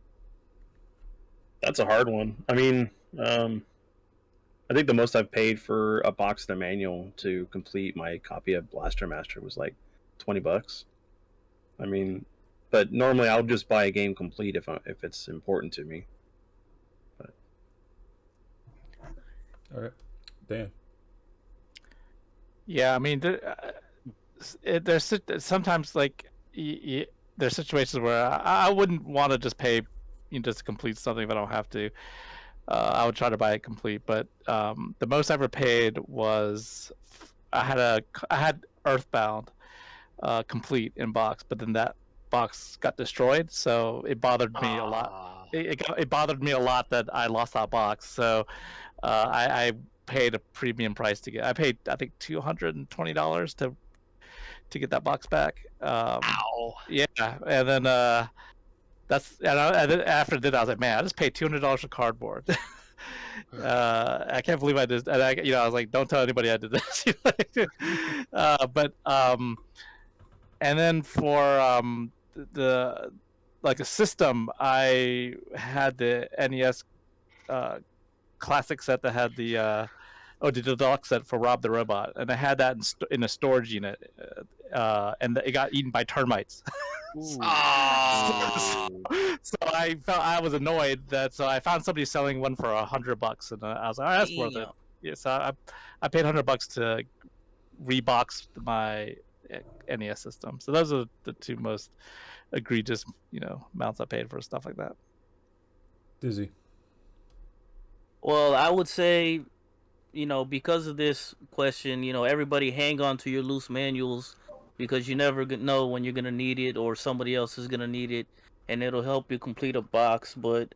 Speaker 4: That's a hard one. I mean, I think the most I've paid for a box and a manual to complete my copy of Blaster Master was like $20. I mean, but normally I'll just buy a game complete if it's important to me. But...
Speaker 1: All right, Dan.
Speaker 5: Yeah, I mean, there's sometimes like there's situations where I wouldn't want to just pay, just to complete something if I don't have to. I would try to buy it complete, but the most I ever paid was I had Earthbound complete in box, but then that box got destroyed, so it bothered me a lot. It bothered me a lot that I lost that box, so I paid a premium price to get. I paid I think $220 to get that box back.
Speaker 7: Ow!
Speaker 5: Yeah, and then and then after that I was like, man, I just paid $200 for cardboard. I can't believe I did. And I was like, don't tell anybody I did this. And then for the like a system, I had the NES classic set that had the deluxe set for Rob the Robot, and I had that in a storage unit, and it got eaten by termites. So I felt I was annoyed so I found somebody selling one for $100, and I was like, oh, that's worth it. Yeah, so I paid $100 to rebox my NES system. So those are the two most egregious, amounts I paid for stuff like that.
Speaker 1: Dizzy.
Speaker 8: Well, I would say, because of this question, everybody hang on to your loose manuals because you never know when you're going to need it or somebody else is going to need it, and it'll help you complete a box. But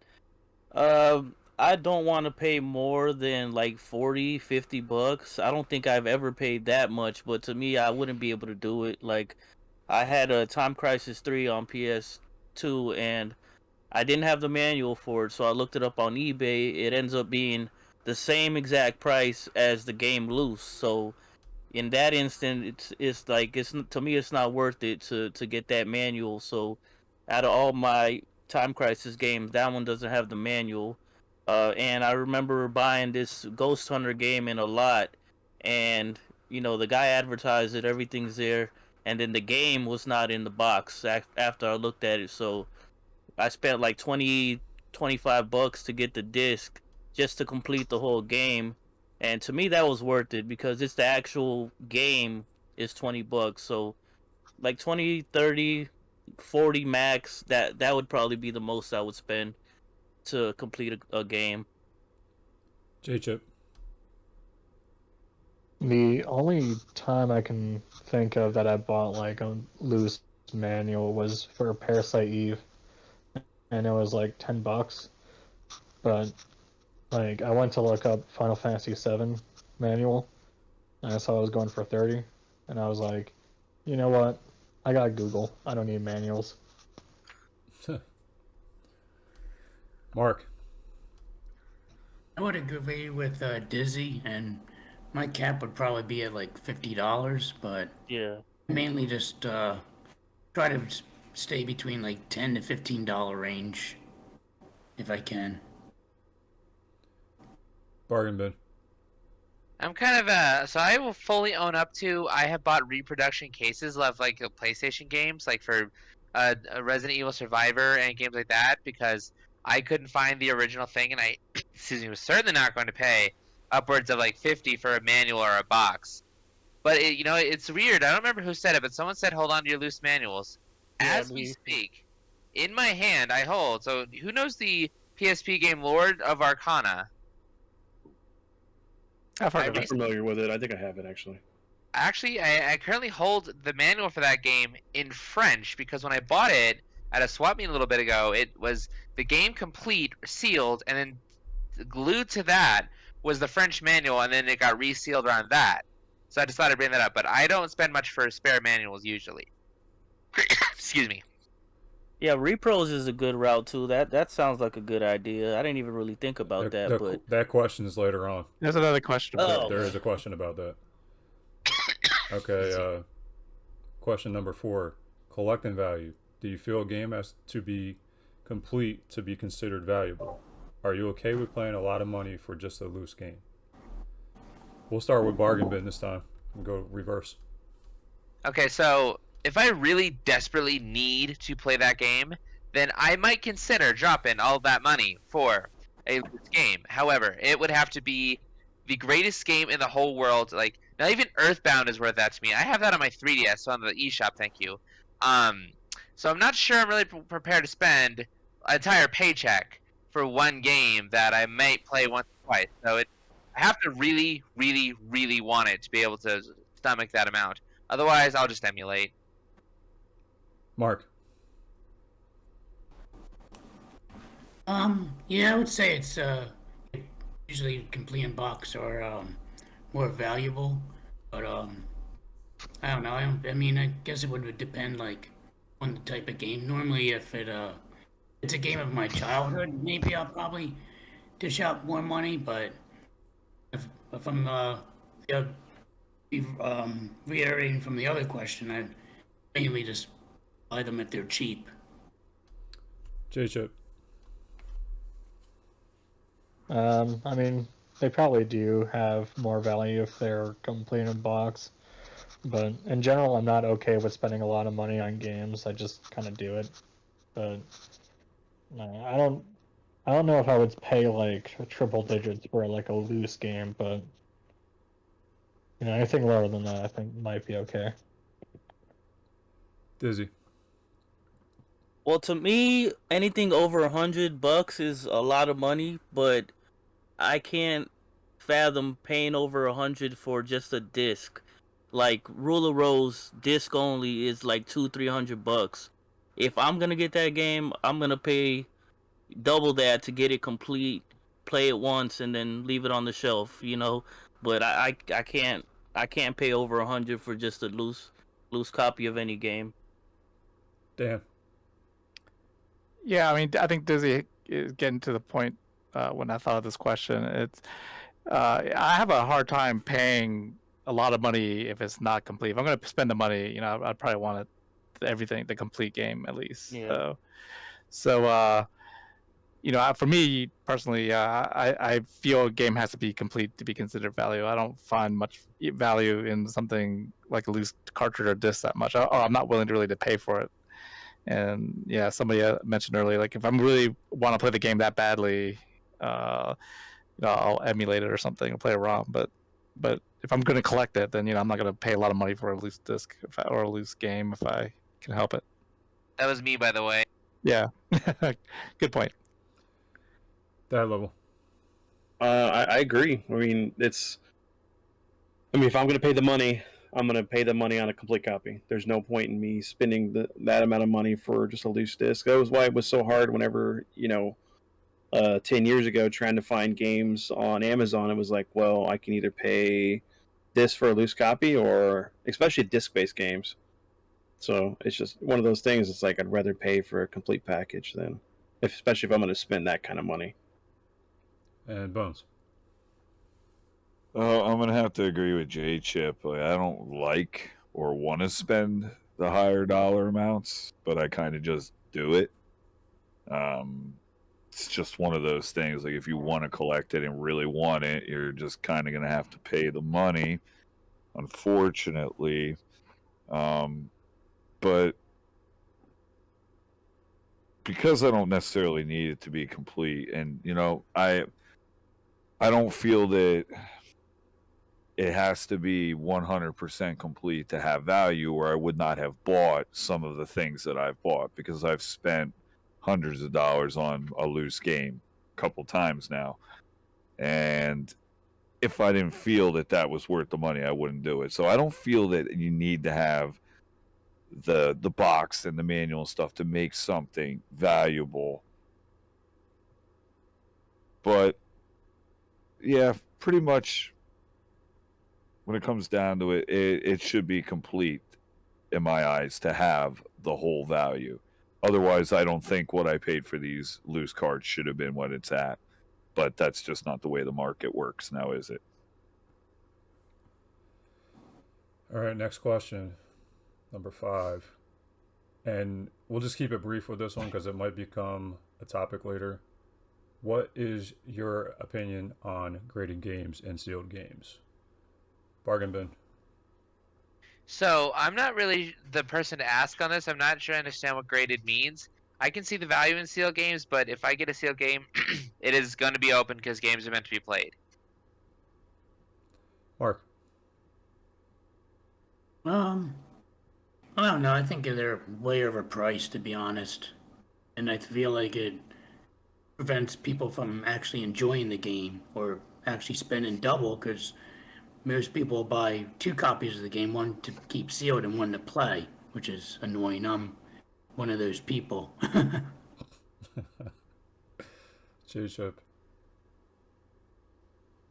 Speaker 8: I don't want to pay more than like $40-50. I don't think I've ever paid that much, but to me, I wouldn't be able to do it. Like, I had a Time Crisis 3 on PS2, and I didn't have the manual for it, so I looked it up on eBay. It ends up being the same exact price as the game loose. So in that instant, to me it's not worth it to get that manual. So out of all my Time Crisis games, that one doesn't have the manual. And I remember buying this Ghost Hunter game in a lot, and the guy advertised it, everything's there, and then the game was not in the box after I looked at it. So I spent like $20-25 to get the disc just to complete the whole game, and to me that was worth it because it's the actual game is $20. So like 20, 30, 40 max, that would probably be the most I would spend to complete a game.
Speaker 1: J-Chip.
Speaker 10: The only time I can think of that I bought like a loose manual was for Parasite Eve, and it was like $10. But like I went to look up Final Fantasy VII manual, and I saw it was going for $30, and I was like, you know what? I got Google. I don't need manuals.
Speaker 1: Mark.
Speaker 9: I would agree with Dizzy, and my cap would probably be at like $50, but
Speaker 8: yeah,
Speaker 9: mainly just try to stay between like $10 to $15 range if I can.
Speaker 1: Bargain bin.
Speaker 7: I'm kind of so I will fully own up to I have bought reproduction cases of like PlayStation games, like for Resident Evil Survivor and games like that, because I couldn't find the original thing, and I was certainly not going to pay upwards of like $50 for a manual or a box. But it's weird. I don't remember who said it, but someone said hold on to your loose manuals. As we speak, in my hand I hold. So who knows the PSP game Lord of Arcana?
Speaker 4: I'm familiar with it. I think I have it actually.
Speaker 7: Actually, I currently hold the manual for that game in French because when I bought it at a swap meet a little bit ago, it was the game complete, sealed, and then glued to that was the French manual, and then it got resealed around that. So I decided to bring that up, but I don't spend much for spare manuals usually. Excuse me.
Speaker 8: Yeah, repros is a good route too. That sounds like a good idea. I didn't even really think about that, but
Speaker 1: that question is later on.
Speaker 5: There's another question.
Speaker 1: There is a question about that. Okay, question number 4. Collecting value. Do you feel a game has to be complete to be considered valuable? Are you okay with paying a lot of money for just a loose game? We'll start with bargain bin this time and go reverse.
Speaker 7: Okay, so if I really desperately need to play that game, then I might consider dropping all that money for a loose game. However, it would have to be the greatest game in the whole world. Like, not even Earthbound is worth that to me. I have that on my 3DS, so on the eShop, thank you. So I'm not sure I'm really prepared to spend an entire paycheck for one game that I might play once or twice. So I have to really, really, really want it to be able to stomach that amount. Otherwise, I'll just emulate.
Speaker 1: Mark.
Speaker 9: Yeah, I would say it's usually complete in box or more valuable, but I don't know. I mean, I guess it would depend like on the type of game. Normally, if it's a game of my childhood, maybe I'll probably dish out more money, but if I'm reiterating from the other question, I mainly just buy them if they're cheap.
Speaker 1: J-Chip.
Speaker 10: I mean, they probably do have more value if they're complete in box, but in general, I'm not okay with spending a lot of money on games. I just kind of do it, but no, I don't know if I would pay like triple digits for like a loose game, but anything lower than that, I think might be okay.
Speaker 1: Dizzy.
Speaker 8: Well, to me, anything over $100 is a lot of money, but I can't fathom paying over 100 for just a disc. Like Rule of Rose disc only is like $200-300. If I'm gonna get that game, I'm gonna pay double that to get it complete, play it once, and then leave it on the shelf. But I can't pay over 100 for just a loose copy of any game.
Speaker 1: Dan.
Speaker 5: Yeah, I mean, I think Dizzy is getting to the point when I thought of this question. It's I have a hard time paying a lot of money if it's not complete. If I'm going to spend the money, I'd probably want everything, the complete game at least.
Speaker 8: Yeah.
Speaker 5: For me personally, I feel a game has to be complete to be considered value. I don't find much value in something like a loose cartridge or disc that much. Or I'm not willing to really to pay for it. And yeah, somebody mentioned earlier, like if I'm really want to play the game that badly, I'll emulate it or something and play a ROM. But if I'm going to collect it, then I'm not going to pay a lot of money for a loose disc or a loose game if I can help it.
Speaker 7: That was me, by the way.
Speaker 5: Yeah, good point.
Speaker 1: That level.
Speaker 4: I agree. I mean, if I'm going to pay the money, I'm going to pay the money on a complete copy. There's no point in me spending that amount of money for just a loose disc. That was why it was so hard whenever, 10 years ago, trying to find games on Amazon. It was like, well, I can either pay this for a loose copy or especially disc-based games. So it's just one of those things. It's like I'd rather pay for a complete package than, especially if I'm going to spend that kind of money.
Speaker 1: And Bones.
Speaker 2: I'm gonna have to agree with J-Chip. Like, I don't like or want to spend the higher dollar amounts, but I kind of just do it. It's just one of those things. Like, if you want to collect it and really want it, you're just kind of gonna have to pay the money, unfortunately. But because I don't necessarily need it to be complete, and I don't feel that it has to be 100% complete to have value, or I would not have bought some of the things that I've bought, because I've spent hundreds of dollars on a loose game a couple times now. And if I didn't feel that was worth the money, I wouldn't do it. So I don't feel that you need to have the box and the manual and stuff to make something valuable. But yeah, pretty much when it comes down to it, it should be complete in my eyes to have the whole value. Otherwise, I don't think what I paid for these loose cards should have been what it's at. But that's just not the way the market works now, is it?
Speaker 1: All right, next question. Number 5. And we'll just keep it brief with this one because it might become a topic later. What is your opinion on grading games and sealed games? Bargain bin.
Speaker 7: So I'm not really the person to ask on this. I'm not sure I understand what graded means. I can see the value in sealed games, but if I get a sealed game, it is going to be open because games are meant to be played.
Speaker 1: Mark.
Speaker 9: I don't know. I think they're way overpriced, to be honest, and I feel like it prevents people from actually enjoying the game or actually spending double, because most people buy 2 copies of the game, one to keep sealed and one to play, which is annoying. I'm one of those people.
Speaker 1: J-Chip.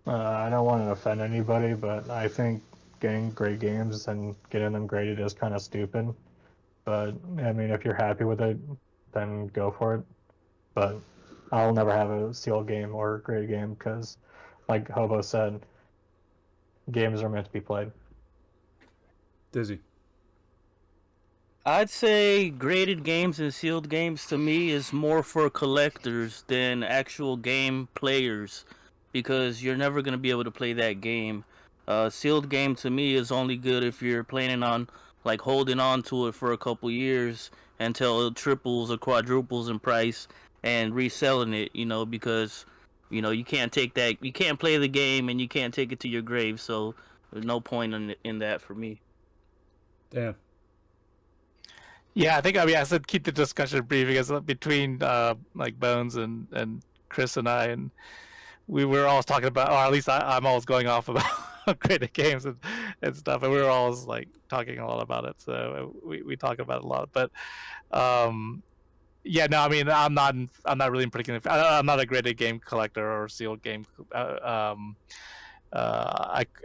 Speaker 10: I don't want to offend anybody, but I think getting great games and getting them graded is kind of stupid. But I mean, if you're happy with it, then go for it. But I'll never have a sealed game or a graded game because, like Hobo said, games are meant to be played.
Speaker 1: Dizzy.
Speaker 8: I'd say graded games and sealed games to me is more for collectors than actual game players, because you're never going to be able to play that game. Sealed game to me is only good if you're planning on like holding on to it for a couple years until it triples or quadruples in price and reselling it, because you can't take that, you can't play the game and you can't take it to your grave, so there's no point in that for me.
Speaker 1: Dan.
Speaker 5: Yeah, I said keep the discussion brief because between like Bones and Chris and I, and we were always talking about, or at least I'm always going off about graded games and stuff, and we were always like talking a lot about it. So we talk about it a lot, but yeah, no, I mean I'm not really in particular. I'm not a graded game collector or sealed game. I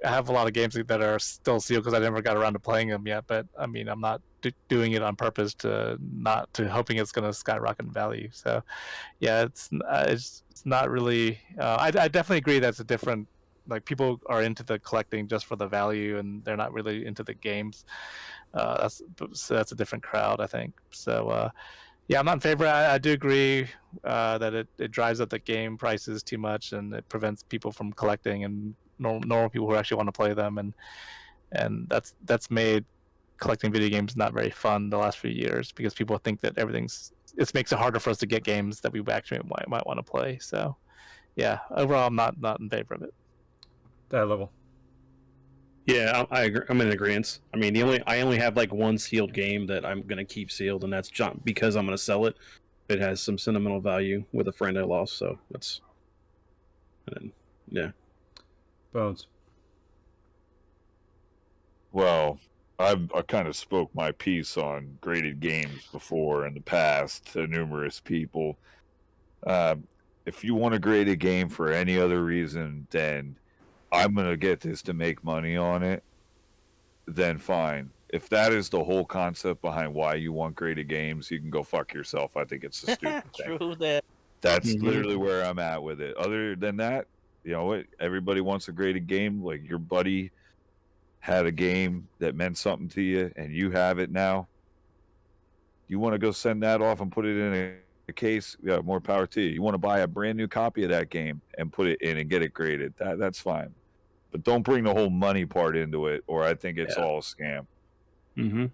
Speaker 5: have a lot of games that are still sealed because I never got around to playing them yet. But I mean, I'm not doing it on purpose to hoping it's going to skyrocket in value. So, yeah, it's not really. I definitely agree that's a different. Like people are into the collecting just for the value, and they're not really into the games. That's a different crowd, I think. So, yeah, I'm not in favor. I do agree that it drives up the game prices too much, and it prevents people from collecting and normal people who actually want to play them, and that's made collecting video games not very fun the last few years because people think that it makes it harder for us to get games that we actually might want to play. So, yeah, overall, I'm not in favor of it.
Speaker 1: That level.
Speaker 4: Yeah, I agree. I'm in agreement. I mean, I only have like one sealed game that I'm gonna keep sealed, and that's because I'm gonna sell it. It has some sentimental value with a friend I lost, so that's. And then, yeah.
Speaker 1: Bones.
Speaker 2: Well, I kind of spoke my piece on graded games before in the past to numerous people. If you want to grade a game for any other reason than I'm going to get this to make money on it, then fine. If that is the whole concept behind why you want graded games, you can go fuck yourself. I think it's a stupid thing.
Speaker 8: True that.
Speaker 2: That's literally where I'm at with it. Other than that, everybody wants a graded game. Like your buddy had a game that meant something to you, and you have it now. You want to go send that off and put it in a case? Yeah, more power to you. You want to buy a brand new copy of that game and put it in and get it graded? That's fine. But don't bring the whole money part into it, or I think it's all a scam.
Speaker 4: Mm-hmm.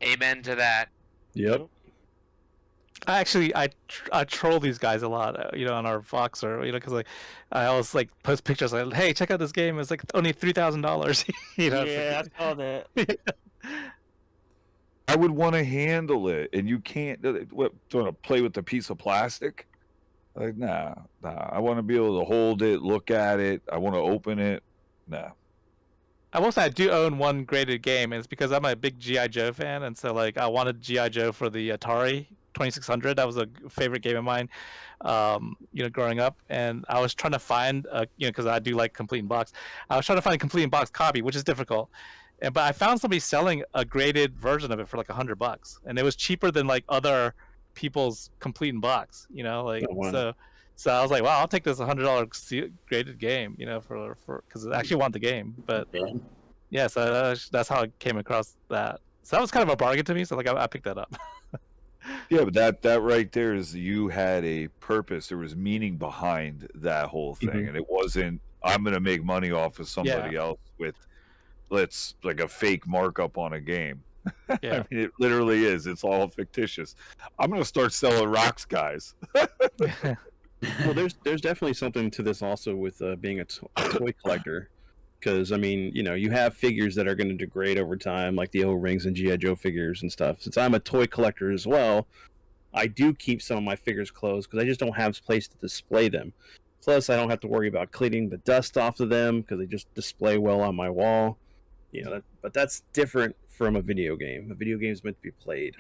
Speaker 7: Amen to that.
Speaker 4: Yep.
Speaker 5: I troll these guys a lot, on our Voxer, because like I always like post pictures like, hey, check out this game. It's like only $3,000.
Speaker 8: Yeah, I saw that.
Speaker 2: I would want to handle it, and you can't. What, want to play with a piece of plastic? Like, nah. I want to be able to hold it, look at it. I want to open it. Nah.
Speaker 5: I will say I do own one graded game, and it's because I'm a big G.I. Joe fan, and so like I wanted G.I. Joe for the Atari 2600. That was a favorite game of mine, growing up, and I was trying to find, because I do like complete in box. I was trying to find a complete in box copy, which is difficult, but I found somebody selling a graded version of it for like $100, and it was cheaper than like other people's complete in box. So I was like, wow, I'll take this $100 graded game, for because I actually want the game, but yeah, so that's how I came across that. So that was kind of a bargain to me. So like I picked that up.
Speaker 2: Yeah, but that right there is you had a purpose. There was meaning behind that whole thing, and it wasn't I'm going to make money off of somebody else with like a fake markup on a game.
Speaker 5: Yeah.
Speaker 2: I mean, it literally is. It's all fictitious. I'm going to start selling rocks, guys.
Speaker 4: Well, there's definitely something to this also with being a toy collector, because I mean, you have figures that are going to degrade over time, like the O-rings and G.I. Joe figures and stuff. Since I'm a toy collector as well, I do keep some of my figures closed because I just don't have a place to display them. Plus, I don't have to worry about cleaning the dust off of them because they just display well on my wall. But that's different from a video game. A video game is meant to be played.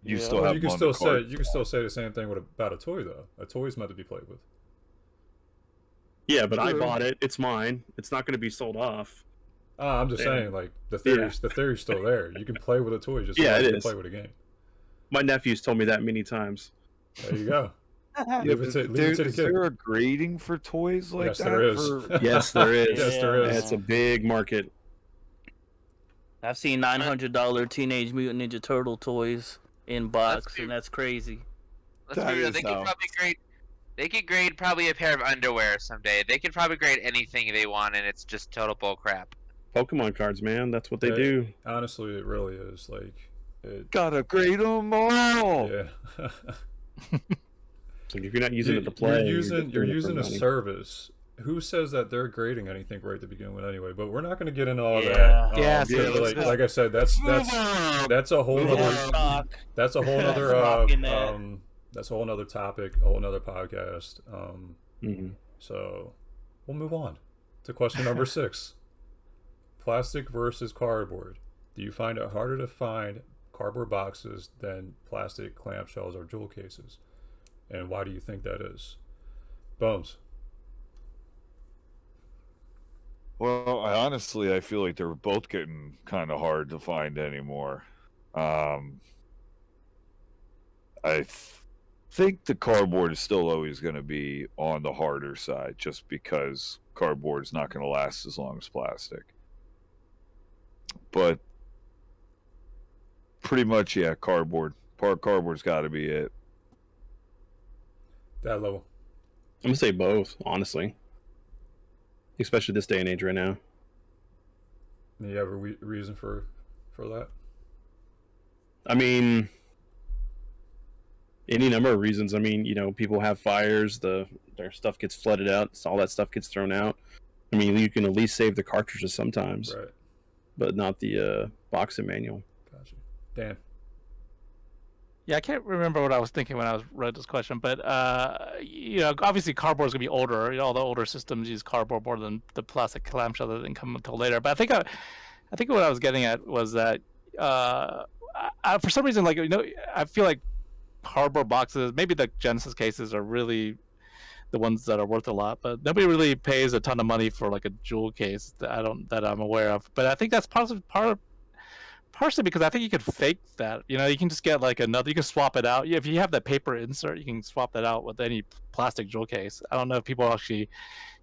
Speaker 2: You can still
Speaker 1: say the same thing about a toy though. A toy is meant to be played with.
Speaker 4: Yeah, but I bought it. It's mine. It's not going to be sold off.
Speaker 1: I'm just saying, like the theory's still there. You can play with a toy just like you can play with a game.
Speaker 4: My nephew's told me that many times.
Speaker 1: There you go. Leave it to the
Speaker 2: Is
Speaker 1: kid.
Speaker 2: there a grading for toys like
Speaker 1: Yes,
Speaker 2: that?
Speaker 1: there is.
Speaker 4: Yes, there is.
Speaker 1: Yes, there is.
Speaker 4: It's a big market.
Speaker 8: I've seen $900 Teenage Mutant Ninja Turtle toys in box, and that's crazy.
Speaker 7: Let's
Speaker 2: That
Speaker 7: be real.
Speaker 2: is
Speaker 7: They could
Speaker 2: how-
Speaker 7: probably grade. They could grade probably a pair of underwear someday. They could probably grade anything they want, and it's just total bull crap.
Speaker 4: Pokemon cards, man. That's what they
Speaker 1: Yeah,
Speaker 4: do.
Speaker 1: Honestly, it really is. Like, it,
Speaker 2: Gotta grade them all.
Speaker 1: yeah.
Speaker 4: So if you're not using it to play,
Speaker 1: You're using
Speaker 4: doing it for
Speaker 1: a
Speaker 4: money.
Speaker 1: service. Who says that they're grading anything right to begin with anyway? But we're not going to get into all
Speaker 8: Yeah.
Speaker 1: that.
Speaker 5: Yeah,
Speaker 1: because
Speaker 5: so
Speaker 1: like I said, that's a whole
Speaker 8: Move
Speaker 1: other
Speaker 8: on, Doc.
Speaker 1: that's a whole other
Speaker 8: Rocking that.
Speaker 1: that's a whole other topic, a whole other podcast.
Speaker 4: Mhm.
Speaker 1: So we'll move on to question number 6. Plastic versus cardboard. Do you find it harder to find cardboard boxes than plastic clamshells or jewel cases? And why do you think that is? Bones.
Speaker 2: Well, I feel like they're both getting kind of hard to find anymore. Think the cardboard is still always going to be on the harder side, just because cardboard is not going to last as long as plastic. But pretty much, yeah, cardboard. Cardboard's got to be it.
Speaker 1: That level.
Speaker 4: I'm gonna say both, honestly. Especially this day and age right now.
Speaker 1: Do you have a reason for that?
Speaker 4: I mean, any number of reasons. I mean, people have fires, their stuff gets flooded out, so all that stuff gets thrown out. I mean, you can at least save the cartridges sometimes,
Speaker 1: Right.
Speaker 4: but not the box and manual.
Speaker 1: Gotcha. Dan.
Speaker 5: Yeah, I can't remember what I was thinking when I read this question, but obviously cardboard's gonna be older. All the older systems use cardboard more than the plastic clamshell that didn't come until later. But I think what I was getting at was that for some reason, I feel like cardboard boxes, maybe the Genesis cases are really the ones that are worth a lot, but nobody really pays a ton of money for like a jewel case that I'm aware of. But I think that's partially because I think you could fake that. You can just get like another. You can swap it out. If you have that paper insert, you can swap that out with any plastic jewel case. I don't know if people actually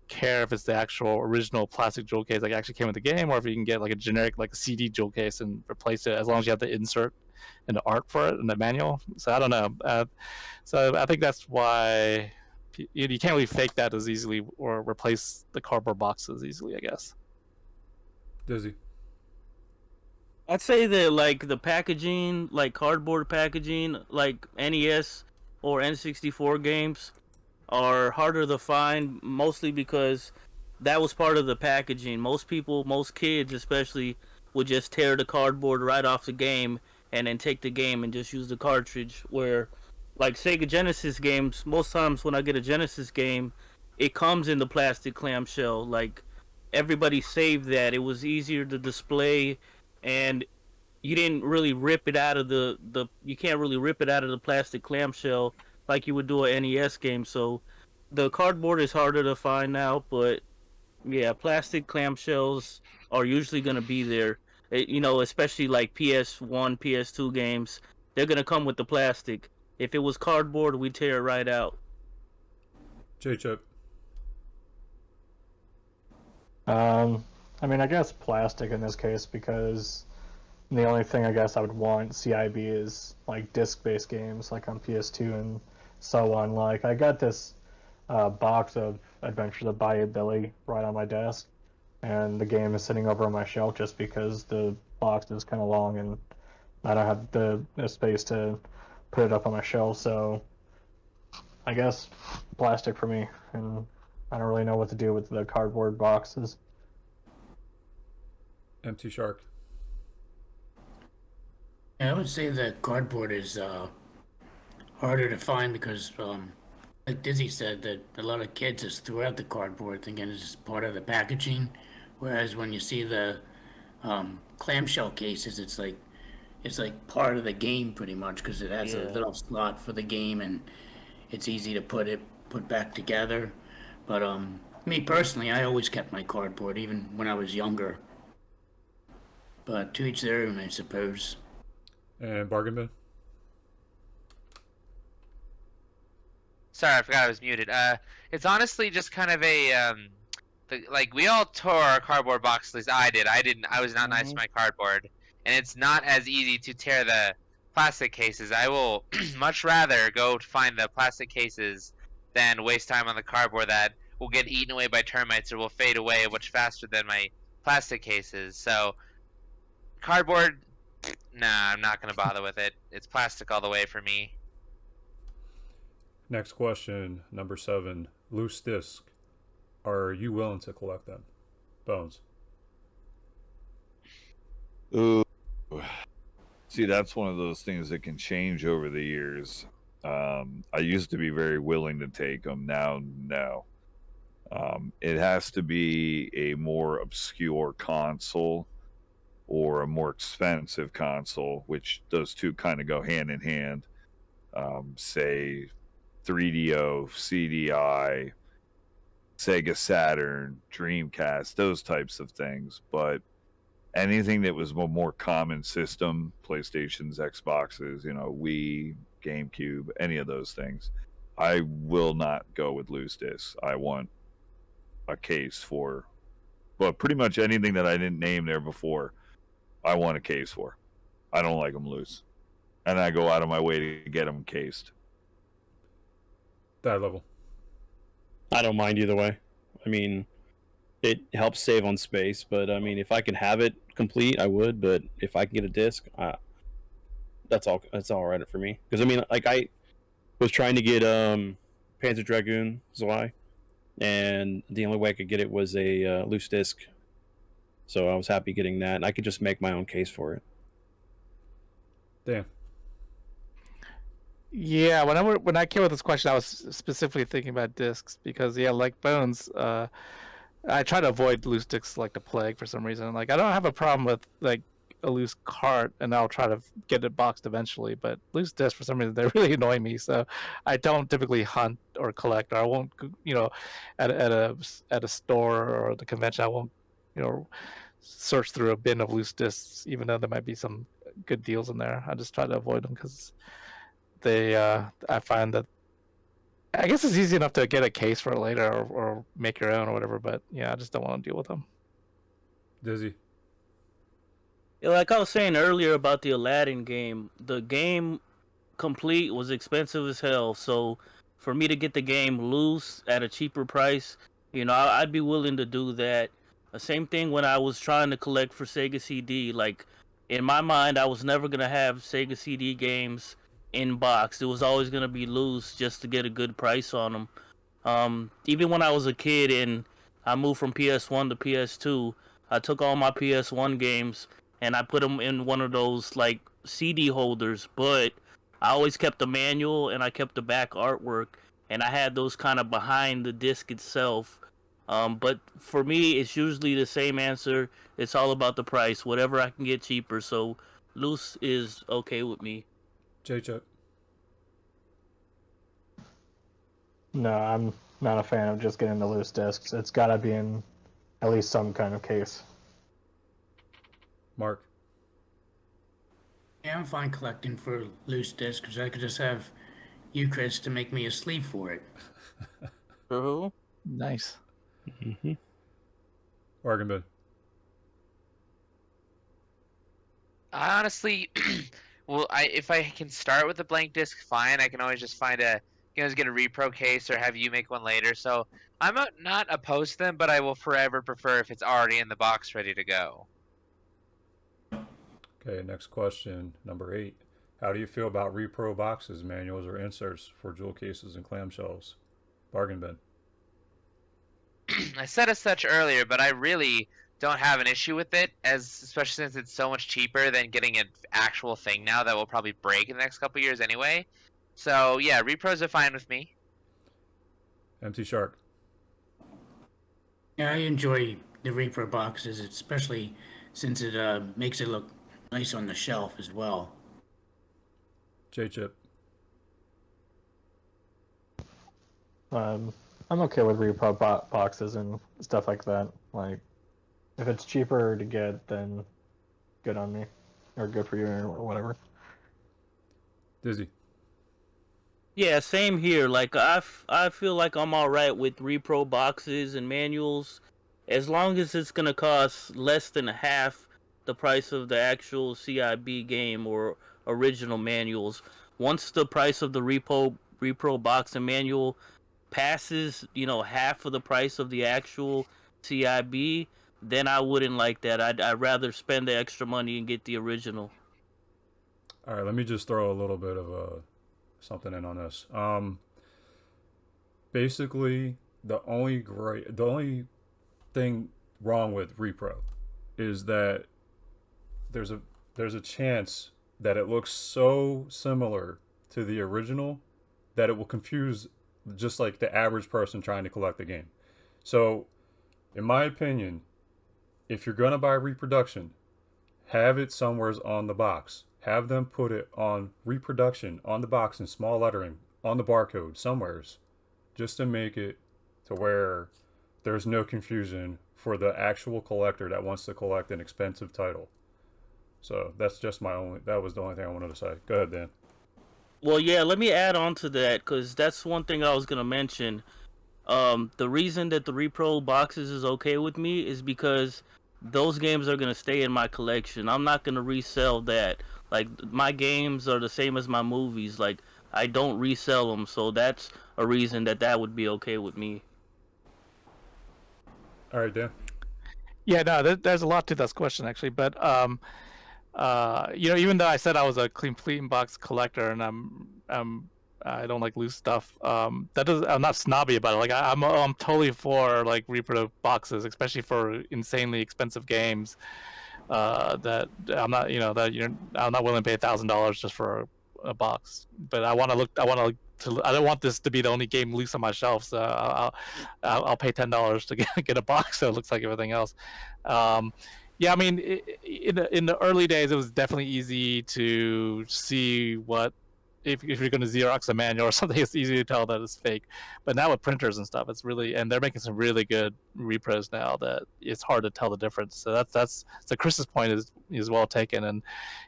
Speaker 5: care if it's the actual original plastic jewel case actually came with the game, or if you can get like a generic like a CD jewel case and replace it as long as you have the insert and the art for it and the manual. So I don't know. So I think that's why you can't really fake that as easily or replace the cardboard boxes easily, I guess.
Speaker 1: Dizzy.
Speaker 8: I'd say that like the packaging, like cardboard packaging, like NES or N64 games are harder to find, mostly because that was part of the packaging. Most kids especially, would just tear the cardboard right off the game and then take the game and just use the cartridge. Where like Sega Genesis games, most times when I get a Genesis game, it comes in the plastic clamshell. Like everybody saved that. It was easier to display, and you didn't really rip it out of you can't really rip it out of the plastic clamshell like you would do an NES game. So the cardboard is harder to find now, but yeah, plastic clamshells are usually going to be there. Especially like PS1, PS2 games, they're going to come with the plastic. If it was cardboard, we'd tear it right out.
Speaker 1: J-Chip.
Speaker 10: I mean, I guess plastic in this case, because the only thing I guess I would want CIB is like disc-based games, like on PS2 and so on. Like I got this box of Adventures of Bayou Billy right on my desk, and the game is sitting over on my shelf just because the box is kind of long and I don't have the space to put it up on my shelf. So I guess plastic for me, and I don't really know what to do with the cardboard boxes.
Speaker 1: Empty Shark.
Speaker 9: Yeah, I would say that cardboard is harder to find because, like Dizzy said, that a lot of kids just threw out the cardboard thinking it's just part of the packaging. Whereas when you see the clamshell cases, it's like part of the game pretty much because it has a little slot for the game and it's easy to put back together. But me personally, I always kept my cardboard even when I was younger. But to each their own, I suppose.
Speaker 1: And Bargain Bin?
Speaker 7: Sorry, I forgot I was muted. It's honestly just kind of a like we all tore our cardboard box. At least I did. I didn't. I was not nice to my cardboard, and it's not as easy to tear the plastic cases. I will much rather go to find the plastic cases than waste time on the cardboard that will get eaten away by termites or will fade away much faster than my plastic cases. So cardboard, nah, I'm not gonna bother with it. It's plastic all the way for me.
Speaker 1: Next question, number 7. Loose disc. Are you willing to collect them? Bones.
Speaker 2: Ooh. See, that's one of those things that can change over the years. I used to be very willing to take them. Now, no. It has to be a more obscure console or a more expensive console, which those two kind of go hand in hand. Say 3DO, CDI, Sega Saturn, Dreamcast, those types of things. But anything that was a more common system, PlayStations, Xboxes, Wii, GameCube, any of those things, I will not go with loose discs. I want a case for, well, pretty much anything that I didn't name there before, I want a case for. I don't like them loose. And I go out of my way to get them cased.
Speaker 1: That level.
Speaker 4: I don't mind either way. I mean, it helps save on space, but I mean, if I can have it complete, I would. But if I can get a disc, that's all. That's all right for me. Because I mean, like I was trying to get Panzer Dragoon Zwei, and the only way I could get it was a loose disc. So I was happy getting that, and I could just make my own case for it.
Speaker 1: Damn.
Speaker 5: Yeah, when I came with this question, I was specifically thinking about discs because like Bones, I try to avoid loose discs like the plague for some reason. Like I don't have a problem with like a loose cart, and I'll try to get it boxed eventually. But loose discs for some reason they really annoy me, so I don't typically hunt or collect, or I won't, at a store or the convention, I won't, search through a bin of loose discs, even though there might be some good deals in there. I just try to avoid them because I find that I guess it's easy enough to get a case for it later or make your own or whatever, but yeah, I just don't want to deal with them.
Speaker 1: Dizzy.
Speaker 8: Yeah, like I was saying earlier about the Aladdin game, the game complete was expensive as hell. So for me to get the game loose at a cheaper price, I'd be willing to do that. The same thing when I was trying to collect for Sega CD. Like in my mind, I was never gonna have Sega CD games in box. It was always gonna be loose just to get a good price on them. Even when I was a kid and I moved from PS1 to PS2, I took all my PS1 games and I put them in one of those like CD holders. But I always kept the manual and I kept the back artwork, and I had those kind of behind the disc itself. But for me, it's usually the same answer. It's all about the price. Whatever I can get cheaper. So loose is okay with me.
Speaker 1: J-Chuck.
Speaker 10: No, I'm not a fan of just getting the loose discs. It's got to be in at least some kind of case.
Speaker 1: Mark.
Speaker 9: Yeah, I'm fine collecting for loose discs because I could just have you, Chris, to make me a sleeve for it.
Speaker 8: True.
Speaker 5: Nice.
Speaker 4: Mm-hmm.
Speaker 1: Argenbin.
Speaker 7: I honestly, well, if I can start with a blank disc, fine. I can always just find get a repro case or have you make one later. So I'm not opposed to them, but I will forever prefer if it's already in the box ready to go.
Speaker 1: Okay, next question, number 8. How do you feel about repro boxes, manuals, or inserts for jewel cases and clamshells? Bargain bin.
Speaker 7: I said as such earlier, but I really don't have an issue with it, especially since it's so much cheaper than getting an actual thing now that will probably break in the next couple years anyway. So yeah, repros are fine with me.
Speaker 1: Empty Shark.
Speaker 9: Yeah, I enjoy the repro boxes, especially since it makes it look nice on the shelf as well.
Speaker 1: J-Chip.
Speaker 10: I'm okay with repro boxes and stuff like that. Like, if it's cheaper to get, then good on me, or good for you, or whatever.
Speaker 1: Dizzy.
Speaker 8: Yeah, same here. Like I feel like I'm all right with repro boxes and manuals, as long as it's gonna cost less than half the price of the actual CIB game or original manuals. Once the price of the repro box and manual passes, half of the price of the actual CIB, then I wouldn't like that. I'd rather spend the extra money and get the original.
Speaker 1: All right, let me just throw a little bit of something in on this. Basically, the only thing wrong with repro is that there's a there's a chance that it looks so similar to the original that it will confuse just like the average person trying to collect the game. So, in my opinion, if you're gonna buy reproduction, have it somewheres on the box. Have them put it on reproduction on the box in small lettering on the barcode somewheres, just to make it to where there's no confusion for the actual collector that wants to collect an expensive title. So that's just that was the only thing I wanted to say. Go ahead, Dan.
Speaker 8: Well, yeah, let me add on to that because that's one thing I was gonna mention. The reason that the repro boxes is okay with me is because those games are gonna stay in my collection. I'm not gonna resell that. Like my games are the same as my movies. Like I don't resell them, so that's a reason that would be okay with me.
Speaker 1: All right, Dan.
Speaker 5: Yeah, no, there's a lot to this question actually, but even though I said I was a complete box collector and I don't like loose stuff, that does I'm not snobby about it. Like I'm totally for like repro boxes, especially for insanely expensive games. That I'm not, I'm not willing to pay $1,000 just for a box. But I don't want this to be the only game loose on my shelf, so I'll pay $10 to get a box so it looks like everything else. Yeah, I mean, in the early days, it was definitely easy to see what if you're going to Xerox a manual or something. It's easy to tell that it's fake. But now with printers and stuff, and they're making some really good repros now that it's hard to tell the difference. So so Chris's point is well taken. And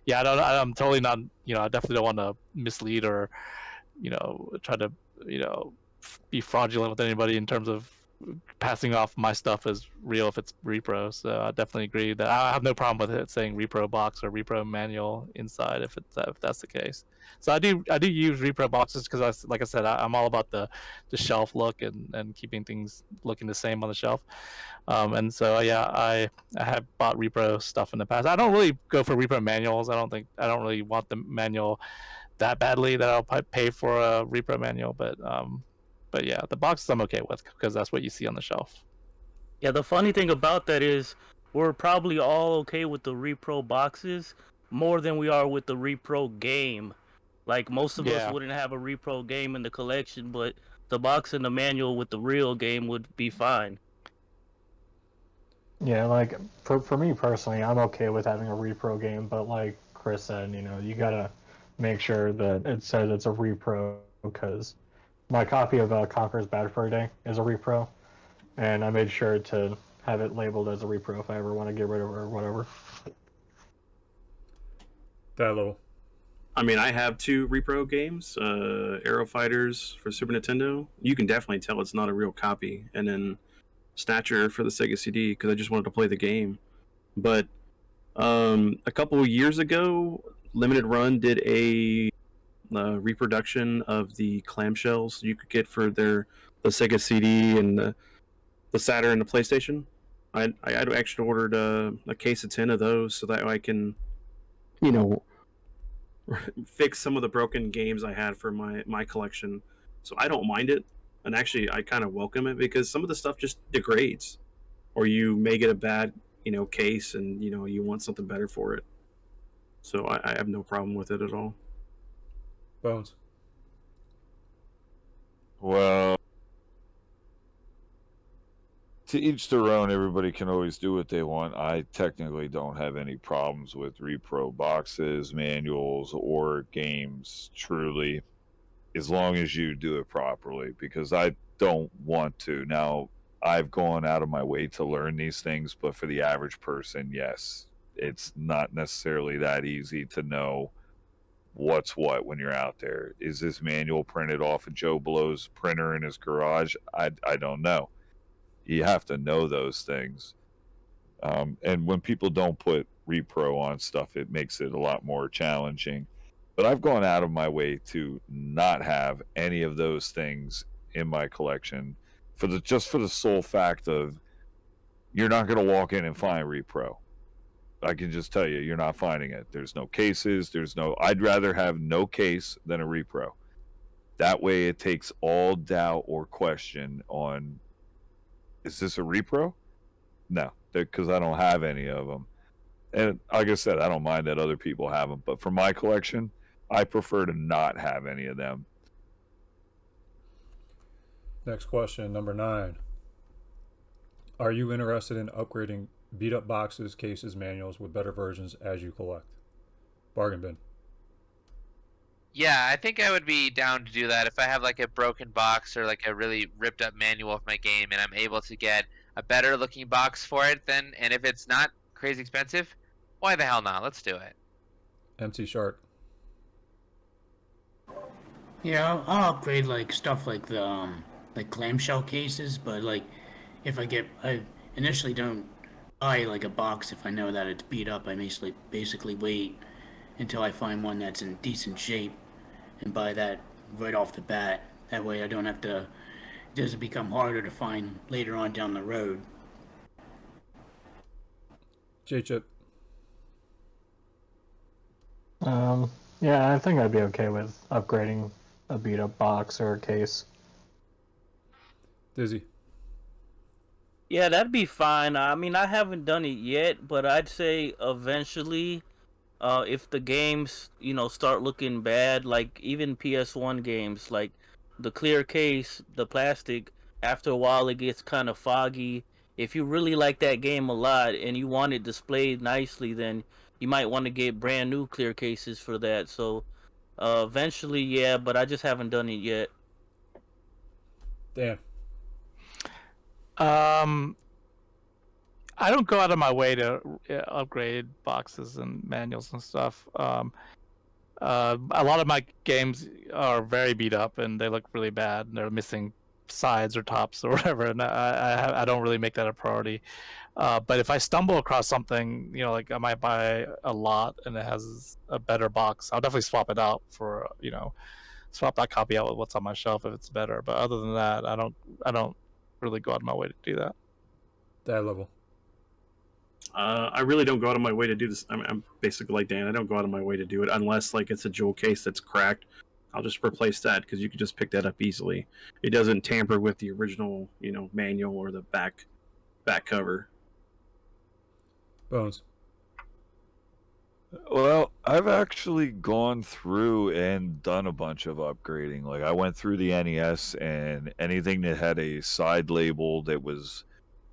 Speaker 5: yeah, I'm totally not, I definitely don't want to mislead or try to be fraudulent with anybody in terms of passing off my stuff as real if it's repro. So I definitely agree that I have no problem with it saying repro box or repro manual inside if that's the case. So I do use repro boxes because like I said, I'm all about the shelf look and keeping things looking the same on the shelf. And so yeah, I have bought repro stuff in the past. I don't really go for repro manuals. I don't really want the manual that badly that I'll pay for a repro manual, but yeah, the boxes I'm okay with because that's what you see on the shelf.
Speaker 8: Yeah, the funny thing about that is we're probably all okay with the repro boxes more than we are with the repro game. Like most of us wouldn't have a repro game in the collection, but the box and the manual with the real game would be fine.
Speaker 10: Yeah, like for me personally, I'm okay with having a repro game, but like Chris said, you gotta make sure that it says it's a repro because my copy of Conker's Bad Fur Day is a repro, and I made sure to have it labeled as a repro if I ever want to get rid of it or whatever.
Speaker 1: That little.
Speaker 11: I mean, I have 2 repro games, Aero Fighters for Super Nintendo. You can definitely tell it's not a real copy, and then Snatcher for the Sega CD because I just wanted to play the game. But a couple of years ago, Limited Run did a reproduction of the clamshells you could get for the Sega CD and the Saturn and the PlayStation. I actually ordered a case of 10 of those so that I can, fix some of the broken games I had for my collection. So I don't mind it, and actually I kind of welcome it because some of the stuff just degrades, or you may get a bad case and you want something better for it. So I have no problem with it at all.
Speaker 1: Bones.
Speaker 2: Well, to each their own. Everybody can always do what they want. I technically don't have any problems with repro boxes, manuals, or games, truly, as long as you do it properly, because I don't want to. Now, I've gone out of my way to learn these things, but for the average person, yes, it's not necessarily that easy to know what's what when you're out there. Is this manual printed off of Joe Blow's printer in his garage? I don't know. You have to know those things. And when people don't put repro on stuff, it makes it a lot more challenging. But I've gone out of my way to not have any of those things in my collection for the sole fact of you're not going to walk in and find repro. I can just tell you, you're not finding it. There's no cases. I'd rather have no case than a repro. That way it takes all doubt or question on, is this a repro? No, because I don't have any of them. And like I said, I don't mind that other people have them. But for my collection, I prefer to not have any of them.
Speaker 1: Next question, number 9. Are you interested in upgrading beat up boxes, cases, manuals with better versions as you collect? Bargain bin.
Speaker 7: Yeah, I think I would be down to do that if I have like a broken box or like a really ripped up manual of my game and I'm able to get a better looking box for it then, and if it's not crazy expensive, why the hell not? Let's do it.
Speaker 1: MC Shark.
Speaker 9: Yeah, I'll upgrade like stuff like the like clamshell cases, but like if I initially don't buy like a box if I know that it's beat up. I basically wait until I find one that's in decent shape and buy that right off the bat. That way I don't have to, it doesn't become harder to find later on down the road.
Speaker 1: J-Chip.
Speaker 10: Yeah, I think I'd be okay with upgrading a beat up box or a case.
Speaker 1: Dizzy.
Speaker 8: Yeah, that'd be fine. I mean, I haven't done it yet, but I'd say eventually, if the games, start looking bad, like even PS1 games, like the clear case, the plastic, after a while it gets kind of foggy. If you really like that game a lot and you want it displayed nicely, then you might want to get brand new clear cases for that. So eventually, yeah, but I just haven't done it yet.
Speaker 1: Dan.
Speaker 5: I don't go out of my way to upgrade boxes and manuals and stuff. A lot of my games are very beat up and they look really bad. And they're missing sides or tops or whatever, and I don't really make that a priority. But if I stumble across something, like I might buy a lot and it has a better box, I'll definitely swap it out for swap that copy out with what's on my shelf if it's better. But other than that, I don't really go out of my way to do that.
Speaker 1: That level.
Speaker 11: I really don't go out of my way to do this. I'm basically like Dan. I don't go out of my way to do it unless like it's a jewel case that's cracked. I'll just replace that because you can just pick that up easily. It doesn't tamper with the original, manual or the back cover.
Speaker 1: Bones.
Speaker 2: Well, I've actually gone through and done a bunch of upgrading. Like I went through the NES and anything that had a side label that was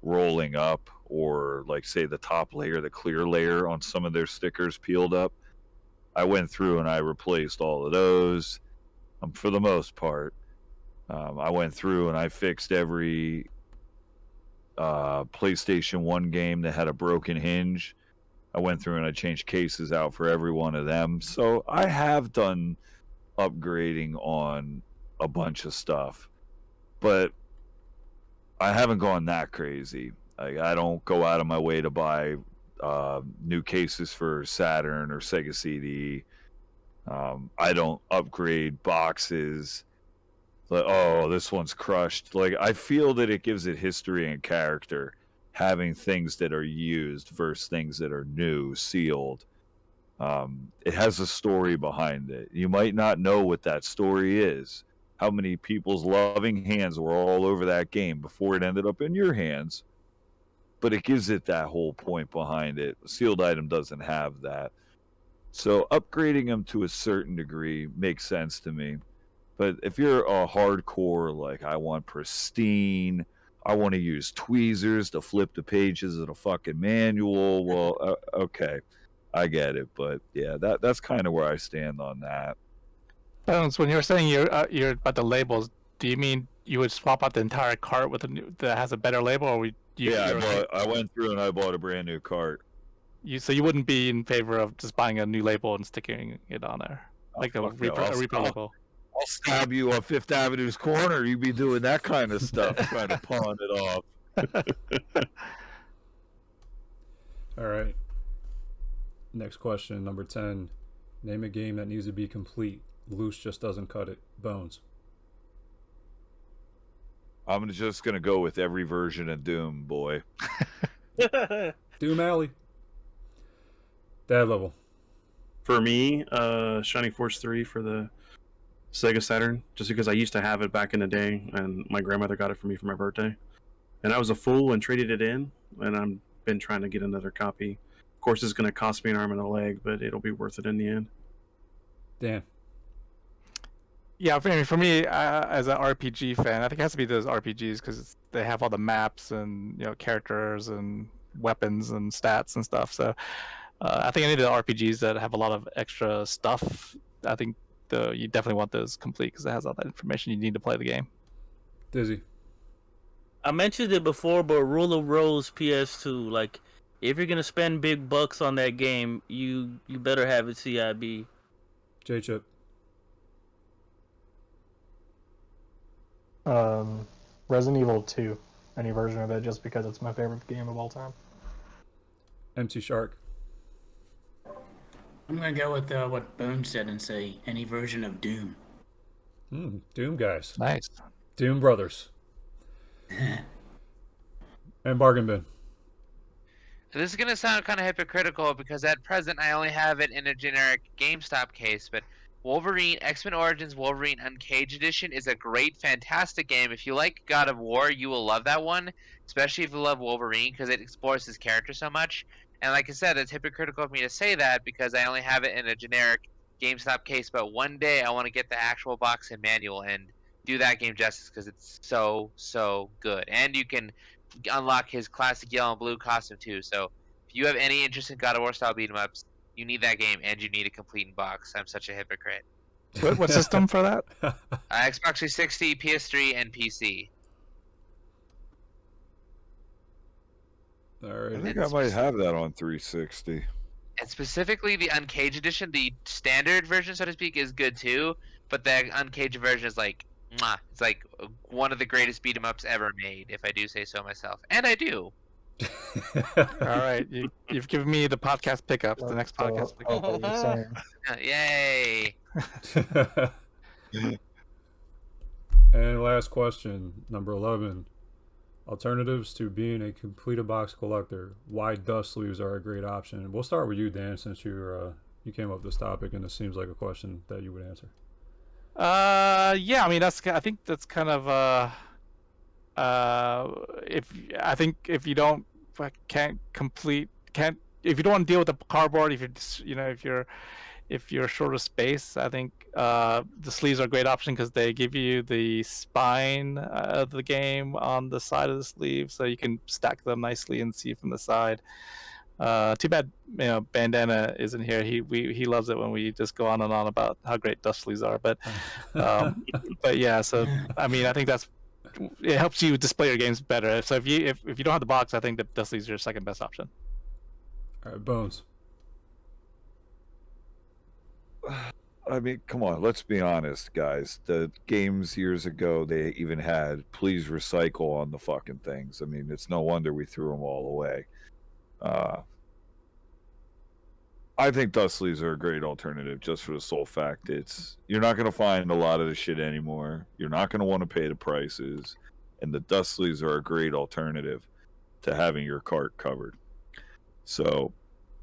Speaker 2: rolling up, or like say the top layer, the clear layer on some of their stickers peeled up, I went through and I replaced all of those. For the most part, I went through and I fixed every PlayStation 1 game that had a broken hinge. I went through and I changed cases out for every one of them. So I have done upgrading on a bunch of stuff, but I haven't gone that crazy. I don't go out of my way to buy new cases for Saturn or Sega CD. I don't upgrade boxes. Like, oh, this one's crushed. Like, I feel that it gives it history and character, having things that are used versus things that are new, sealed. It has a story behind it. You might not know what that story is. How many people's loving hands were all over that game before it ended up in your hands. But it gives it that whole point behind it. A sealed item doesn't have that. So upgrading them to a certain degree makes sense to me. But if you're a hardcore, like I want pristine, I want to use tweezers to flip the pages of the fucking manual, well, okay, I get it. But yeah, that's kind of where I stand on that.
Speaker 5: Bones, when you were saying you're about the labels, do you mean you would swap out the entire cart with a new that has a better label, or
Speaker 2: I went through and I bought a brand new cart.
Speaker 5: So you wouldn't be in favor of just buying a new label and sticking it on there?
Speaker 3: like a
Speaker 2: fuck no.
Speaker 3: repro level.
Speaker 2: I'll stab you on Fifth Avenue's corner. You be doing that kind of stuff, trying to pawn it off.
Speaker 1: All right. Next question, number 10. Name a game that needs to be complete. Loose just doesn't cut it. Bones.
Speaker 2: I'm just gonna go with every version of Doom, boy.
Speaker 1: Doom Alley. Dad level.
Speaker 11: For me, Shining Force 3 for the Sega Saturn, just because I used to have it back in the day, and my grandmother got it for me for my birthday. And I was a fool and traded it in, and I've been trying to get another copy. Of course, it's going to cost me an arm and a leg, but it'll be worth it in the end.
Speaker 1: Dan.
Speaker 3: Yeah, for me, as an RPG fan, I think it has to be those RPGs because they have all the maps and characters and weapons and stats and stuff. So I think any of the RPGs that have a lot of extra stuff, I think you definitely want those complete because it has all that information you need to play the game.
Speaker 1: Dizzy.
Speaker 8: I mentioned it before, but Rule of Rose PS2, like, if you're gonna spend big bucks on that game, you better have it CIB.
Speaker 1: J-Chip.
Speaker 10: Resident Evil 2, any version of it, just because it's my favorite game of all time.
Speaker 1: MC Shark.
Speaker 9: I'm gonna go with what Boone said and say any version of Doom.
Speaker 1: Doom guys.
Speaker 3: Nice.
Speaker 1: Doom brothers. And Bargain Bin.
Speaker 7: This is going to sound kind of hypocritical because at present I only have it in a generic GameStop case, but Wolverine, X-Men Origins Wolverine Uncaged Edition is a great, fantastic game. If you like God of War, you will love that one, especially if you love Wolverine because it explores his character so much. And like I said, it's hypocritical of me to say that because I only have it in a generic GameStop case, but one day I want to get the actual box and manual and do that game justice because it's so good. And you can unlock his classic yellow and blue costume too. So if you have any interest in God of War style beat 'em ups, you need that game and you need a complete in box. I'm such a hypocrite.
Speaker 3: What system for that?
Speaker 7: Xbox 360, PS3, and PC.
Speaker 1: All right.
Speaker 2: I think I might have that on 360.
Speaker 7: And specifically the Uncaged Edition, the standard version, so to speak, is good too. But the Uncaged version is like, mwah, it's like one of the greatest beat 'em ups ever made, if I do say so myself. And I do.
Speaker 3: All right, you've given me the podcast pickups. The next podcast pickup.
Speaker 7: Yay!
Speaker 1: And last question, number 11. Alternatives to being a complete box collector. Why dust sleeves are a great option. We'll start with you, Dan, since you came up with this topic, and it seems like a question that you would answer.
Speaker 3: Yeah, I mean I think that's kind of if you don't if you don't want to deal with the cardboard, if you're short of space, I think the sleeves are a great option because they give you the spine of the game on the side of the sleeve, so you can stack them nicely and see from the side. Too bad Bandana isn't here. He loves it when we just go on and on about how great dust sleeves are. But but yeah, so I mean I think it helps you display your games better. So if you don't have the box, I think that dust sleeves are your second best option.
Speaker 1: All right, Bones.
Speaker 2: I mean, come on, let's be honest, guys. The games years ago, they even had please recycle on the fucking things. I mean, it's no wonder we threw them all away. I think dust sleeves are a great alternative just for the sole fact you're not going to find a lot of the shit anymore. You're not going to want to pay the prices, and the dust sleeves are a great alternative to having your cart covered. So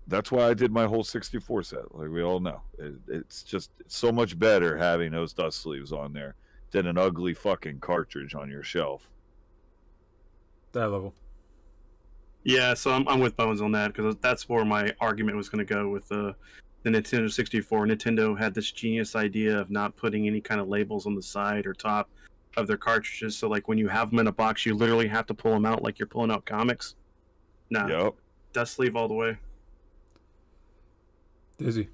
Speaker 2: that's why I did my whole 64 set. Like we all know, it's so much better having those dust sleeves on there than an ugly fucking cartridge on your shelf.
Speaker 1: That level.
Speaker 11: Yeah, so I'm with Bones on that because that's where my argument was going to go with the Nintendo 64. Nintendo had this genius idea of not putting any kind of labels on the side or top of their cartridges. So like when you have them in a box, you literally have to pull them out like you're pulling out comics. Nah,
Speaker 2: Yep.
Speaker 11: Dust sleeve all the way.
Speaker 1: Dizzy.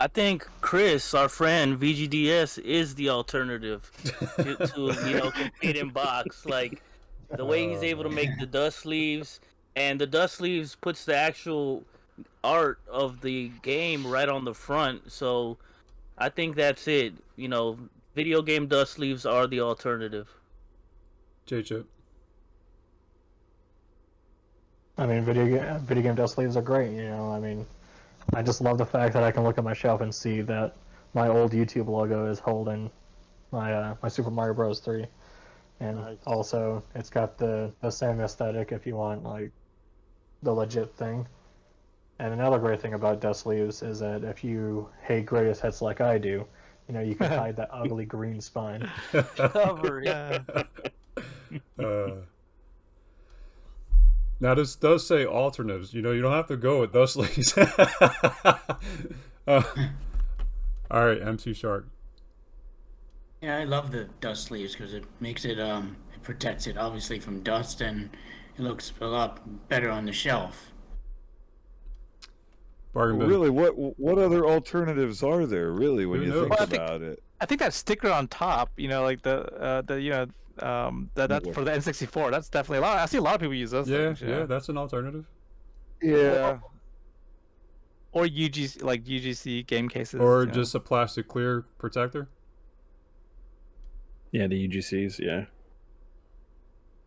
Speaker 8: I think Chris, our friend, VGDS is the alternative to complete in box. Like the way he's able to make the dust sleeves, and the dust sleeves puts the actual art of the game right on the front. So I think that's it. Video game dust sleeves are the alternative.
Speaker 1: J-Chip.
Speaker 10: I mean, video game dust sleeves are great. I mean, I just love the fact that I can look at my shelf and see that my old YouTube logo is holding my Super Mario Bros. 3, and
Speaker 8: Nice.
Speaker 10: also it's got the same aesthetic if you want like the legit thing. And another great thing about dust sleeves is that if you hate greatest hits like I do, you can hide that ugly green spine.
Speaker 8: Cover it.
Speaker 1: Now this does say alternatives. You don't have to go with dust sleeves. All right, MC Shark.
Speaker 9: Yeah, I love the dust sleeves because it makes it it protects it obviously from dust, and it looks a lot better on the shelf.
Speaker 1: Bargain bin.
Speaker 2: Really, what other alternatives are there? Really, when
Speaker 1: Who
Speaker 2: you
Speaker 1: knows?
Speaker 2: think
Speaker 3: Well, I think-
Speaker 2: about it.
Speaker 3: I think that sticker on top, like that's for the N64. That's definitely a lot. I see a lot of people use those
Speaker 1: Yeah,
Speaker 3: things.
Speaker 1: yeah, that's an alternative.
Speaker 2: Yeah.
Speaker 3: Or UGC, like UGC game cases.
Speaker 1: Or just a plastic clear protector.
Speaker 4: Yeah, the UGCs. Yeah.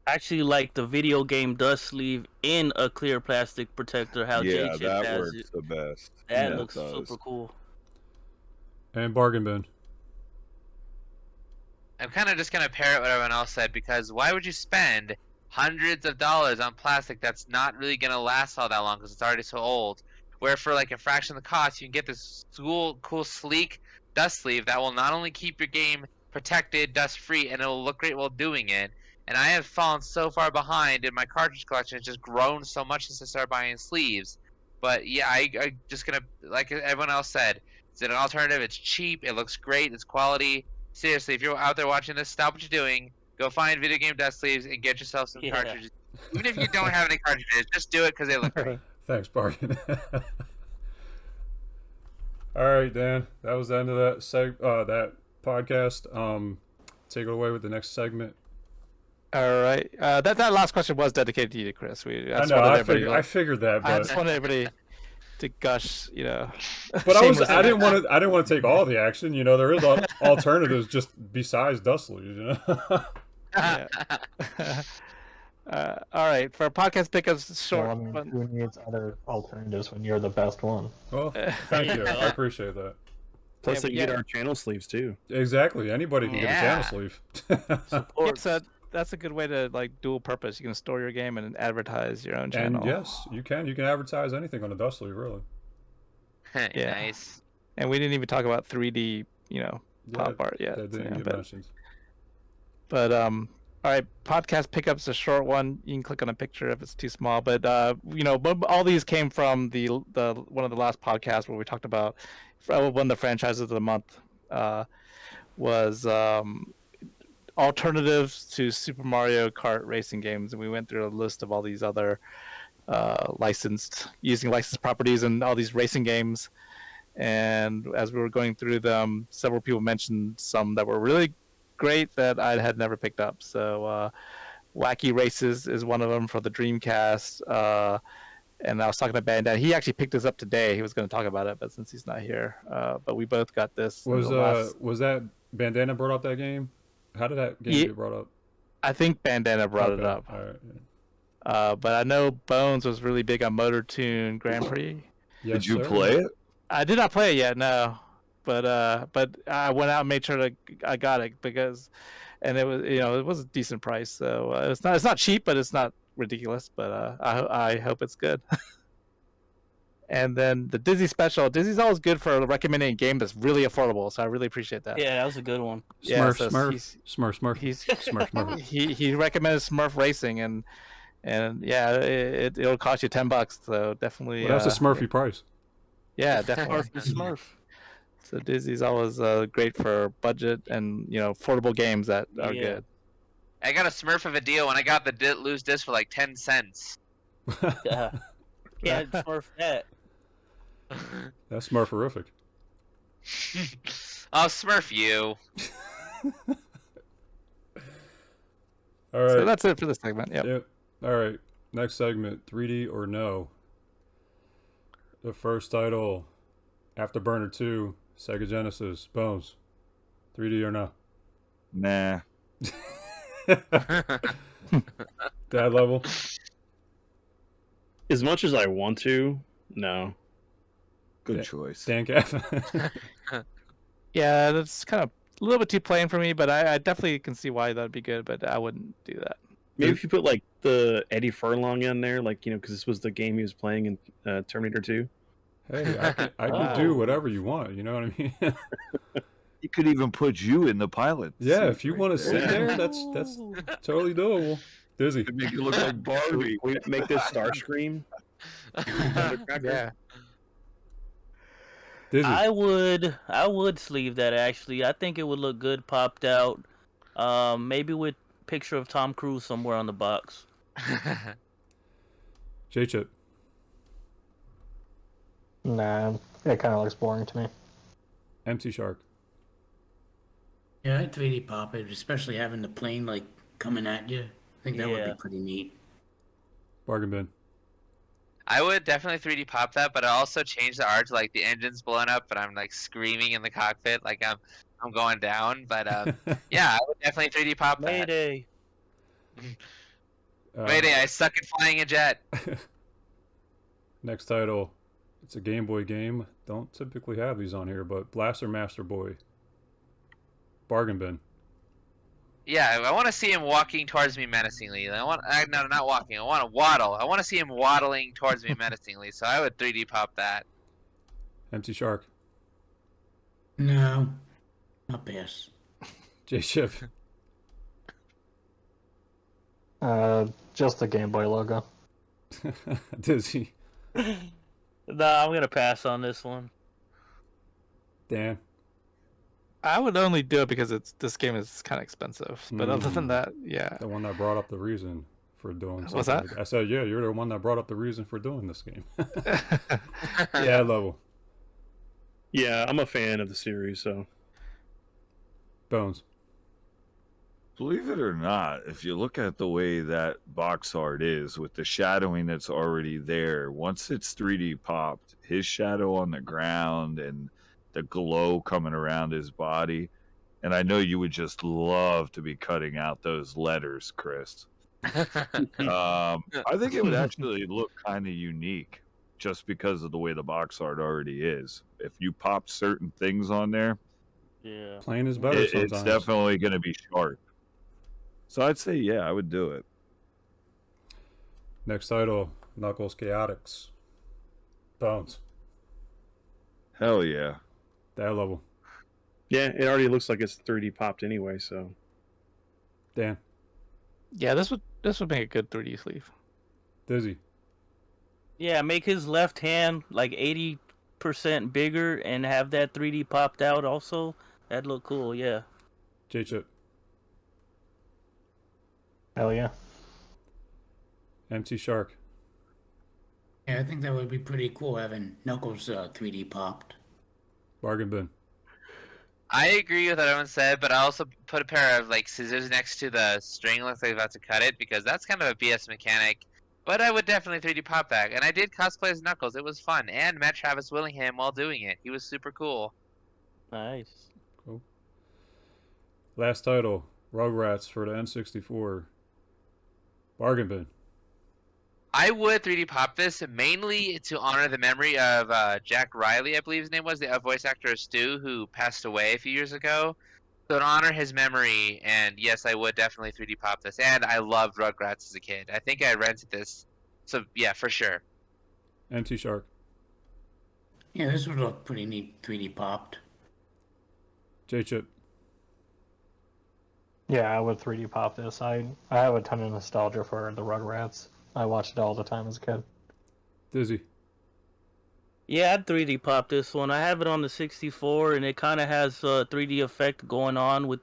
Speaker 8: Actually, like the video game dust sleeve in a clear plastic protector. How
Speaker 2: Yeah,
Speaker 8: J-Chip
Speaker 2: that
Speaker 8: has
Speaker 2: works
Speaker 8: it.
Speaker 2: the best.
Speaker 8: That
Speaker 2: Yeah,
Speaker 8: looks
Speaker 2: it does.
Speaker 8: super cool.
Speaker 1: And bargain bin.
Speaker 7: I'm kind of just gonna parrot what everyone else said, because why would you spend hundreds of dollars on plastic that's not really gonna last all that long because it's already so old? Where for like a fraction of the cost, you can get this cool, sleek dust sleeve that will not only keep your game protected, dust free, and it will look great while doing it. And I have fallen so far behind in my cartridge collection; it's just grown so much since I started buying sleeves. But yeah, I just gonna, like everyone else said, it's an alternative. It's cheap. It looks great. It's quality. Seriously, if you're out there watching this, stop what you're doing. Go find video game dust sleeves and get yourself some cartridges. Even if you don't have any cartridges, just do it because they look great.
Speaker 1: Thanks, bargain. All right, Dan. That was the end of that podcast. Take it away with the next segment.
Speaker 3: All right. That last question was dedicated to you, Chris.
Speaker 1: I know. I figured that, but
Speaker 3: I just wanted everybody to gush,
Speaker 1: But I didn't want to take all the action. There is alternatives just besides dust sleeves.
Speaker 3: Yeah. All right, for podcast pickups, short.
Speaker 10: Well, I mean, who needs other alternatives when you're the best one?
Speaker 1: Well, thank you. I appreciate that.
Speaker 4: Plus,
Speaker 3: Yeah,
Speaker 4: you get our channel sleeves too.
Speaker 1: Exactly. Anybody can get a channel sleeve.
Speaker 3: That's a good way to like dual purpose. You can store your game and advertise your own channel.
Speaker 1: And yes, you can. You can advertise anything on a dust sleeve, really.
Speaker 3: Yeah.
Speaker 7: Nice.
Speaker 3: And we didn't even talk about 3D, pop art yet.
Speaker 1: That didn't get mentioned.
Speaker 3: But all right, podcast pickups a short one. You can click on a picture if it's too small. But all these came from the one of the last podcasts where we talked about one of the franchises of the month was alternatives to Super Mario Kart racing games, and we went through a list of all these other licensed properties and all these racing games. And as we were going through them, several people mentioned some that were really great that I had never picked up. So Wacky Races is one of them for the Dreamcast. And I was talking to Bandana. He actually picked this up today. He was going to talk about it, but since he's not here, but we both got this.
Speaker 1: Was that Bandana brought up that game? How did that game get brought up?
Speaker 3: I think Bandana brought it up.
Speaker 1: All right.
Speaker 3: But I know Bones was really big on Motor Tune Grand Prix.
Speaker 1: Yes,
Speaker 2: Did you
Speaker 1: sir.
Speaker 2: play it?
Speaker 3: I did not play it yet, no. But I went out and made sure I got it and it was it was a decent price. So it's not cheap, but it's not ridiculous. But I hope it's good. And then the Dizzy special. Dizzy's always good for recommending a game that's really affordable. So I really appreciate that.
Speaker 8: Yeah, that was a good one.
Speaker 1: Smurf.
Speaker 3: He's
Speaker 1: Smurf.
Speaker 3: he recommended Smurf Racing and yeah, it'll cost you $10. So definitely.
Speaker 1: Well, that's a Smurfy price.
Speaker 3: Yeah, definitely.
Speaker 8: Smurf.
Speaker 3: So Dizzy's always great for budget and affordable games that are good.
Speaker 7: I got a Smurf of a deal when I got the loose disc for like 10 cents.
Speaker 8: Yeah. Can't Smurf that.
Speaker 1: That's Smurferific.
Speaker 7: I'll Smurf you.
Speaker 1: All right.
Speaker 3: So that's it for this segment.
Speaker 1: Yep. All right. Next segment, 3D or no. The first title, Afterburner 2, Sega Genesis. Bones. 3D or no?
Speaker 2: Nah.
Speaker 1: Dad level.
Speaker 4: As much as I want to, no.
Speaker 2: Good choice.
Speaker 1: DanCav.
Speaker 3: Yeah, that's kind of a little bit too plain for me, but I definitely can see why that'd be good, but I wouldn't do that.
Speaker 4: Maybe if you put like the Eddie Furlong in there, like because this was the game he was playing in Terminator 2.
Speaker 1: Hey, I can do whatever you want. You know what I mean?
Speaker 2: He could even put you in the pilot.
Speaker 1: Yeah,
Speaker 2: seat
Speaker 1: if you
Speaker 2: right
Speaker 1: want to sit there, that's totally doable. Dizzy.
Speaker 2: Could make you look like Barbie.
Speaker 4: We make this Starscream.
Speaker 3: Yeah.
Speaker 1: Dizzy.
Speaker 8: I would sleeve that actually. I think it would look good popped out. Maybe with picture of Tom Cruise somewhere on the box.
Speaker 1: J-Chip.
Speaker 10: Nah, it kind of looks boring to me.
Speaker 1: MC Shark.
Speaker 9: Yeah, I'd 3D pop it, especially having the plane like coming at you. I think that would be
Speaker 8: Yeah.
Speaker 9: pretty neat.
Speaker 1: Bargain bin.
Speaker 7: I would definitely 3D pop that, but I also change the art to like the engine's blowing up, but I'm like screaming in the cockpit, like I'm going down. But yeah, I would definitely 3D pop that.
Speaker 8: Mayday.
Speaker 7: Mayday! I suck at flying a jet.
Speaker 1: Next title. It's a Game Boy game. Don't typically have these on here, but Blaster Master Boy. Bargain bin.
Speaker 7: Yeah, I want to see him walking towards me menacingly. No, not walking. I want to waddle. I want to see him waddling towards me menacingly. So I would 3D pop that.
Speaker 1: MC Shark.
Speaker 9: No, I'll pass.
Speaker 1: J-Chip.
Speaker 10: Just the Game Boy logo.
Speaker 1: Dizzy.
Speaker 8: Nah, I'm gonna pass on this one.
Speaker 1: Dan.
Speaker 3: I would only do it because this game is kind of expensive. But other than that, yeah.
Speaker 1: The one that brought up the reason for doing something.
Speaker 3: What's that?
Speaker 1: I said, yeah, you're the one that brought up the reason for doing this game. Yeah, level.
Speaker 4: Yeah, I'm a fan of the series, so.
Speaker 1: Bones.
Speaker 2: Believe it or not, if you look at the way that box art is with the shadowing that's already there, once it's 3D popped, his shadow on the ground and the glow coming around his body, and I know you would just love to be cutting out those letters, Chris. I think it would actually look kind of unique just because of the way the box art already is. If you pop certain things on there,
Speaker 8: Yeah.
Speaker 1: Plain is better sometimes.
Speaker 2: it's definitely going to be sharp. So I'd say, yeah, I would do it.
Speaker 1: Next title, Knuckles Chaotix. Bones.
Speaker 2: Hell yeah.
Speaker 1: That level.
Speaker 4: Yeah, it already looks like it's 3D popped anyway, so.
Speaker 1: Dan.
Speaker 3: Yeah, this would make a good 3D sleeve.
Speaker 1: Dizzy.
Speaker 8: Yeah, make his left hand like 80% bigger and have that 3D popped out also. That'd look cool, yeah.
Speaker 1: J-Chip.
Speaker 10: Hell yeah.
Speaker 1: MC Shark.
Speaker 9: Yeah, I think that would be pretty cool having Knuckles 3D popped.
Speaker 1: Bargain bin.
Speaker 7: I agree with what everyone said, but I also put a pair of like scissors next to the string, looks like about to cut it, because that's kind of a BS mechanic. But I would definitely 3D pop that, and I did cosplay as Knuckles. It was fun, and met Travis Willingham while doing it. He was super cool.
Speaker 8: Nice.
Speaker 1: Cool. Last title, Rugrats for the N64. Bargain bin.
Speaker 7: I would 3D pop this mainly to honor the memory of Jack Riley, I believe his name was, the voice actor of Stu, who passed away a few years ago. So to honor his memory, and yes, I would definitely 3D pop this. And I loved Rugrats as a kid. I think I rented this. So yeah, for sure.
Speaker 1: MC Shark.
Speaker 9: Yeah, this would look pretty neat 3D popped.
Speaker 1: J-Chip.
Speaker 10: Yeah, I would 3D pop this. I have a ton of nostalgia for the Rugrats. I watched it all the time as a kid.
Speaker 1: Dizzy.
Speaker 8: Yeah, I'd 3D pop this one. I have it on the 64, and it kind of has a 3D effect going on with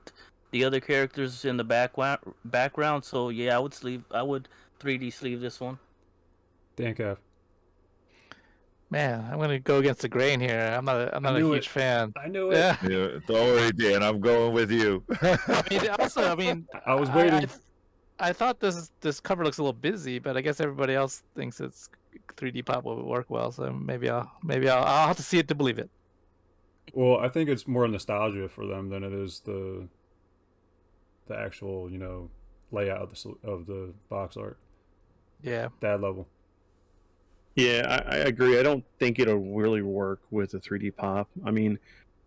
Speaker 8: the other characters in the background. So yeah, I would 3D sleeve this one.
Speaker 1: DanCav.
Speaker 3: Man, I'm gonna go against the grain here. I'm not a huge fan.
Speaker 1: I knew it.
Speaker 3: Yeah.
Speaker 2: Yeah, don't worry, Dan. I'm going with you.
Speaker 3: I mean,
Speaker 1: I was waiting.
Speaker 3: I thought this cover looks a little busy, but I guess everybody else thinks it's 3D pop will work well. So maybe I'll have to see it to believe it.
Speaker 1: Well, I think it's more nostalgia for them than it is the actual, layout of the box art.
Speaker 3: Yeah.
Speaker 1: That level.
Speaker 4: Yeah, I agree. I don't think it'll really work with a 3D pop. I mean,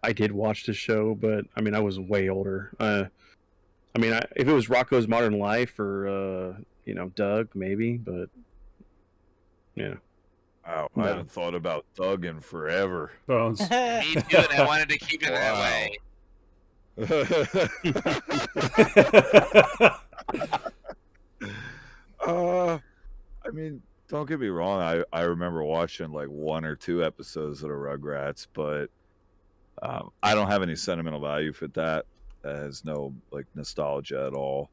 Speaker 4: I did watch the show, but I mean, I was way older. If it was Rocco's Modern Life or Doug, maybe, but yeah.
Speaker 2: Wow,
Speaker 4: No.
Speaker 2: I haven't thought about Doug in forever.
Speaker 1: Bones.
Speaker 7: Me too, and I wanted to keep it that way.
Speaker 2: I mean, don't get me wrong. I remember watching like 1 or 2 episodes of the Rugrats, but I don't have any sentimental value for that. That has no like nostalgia at all.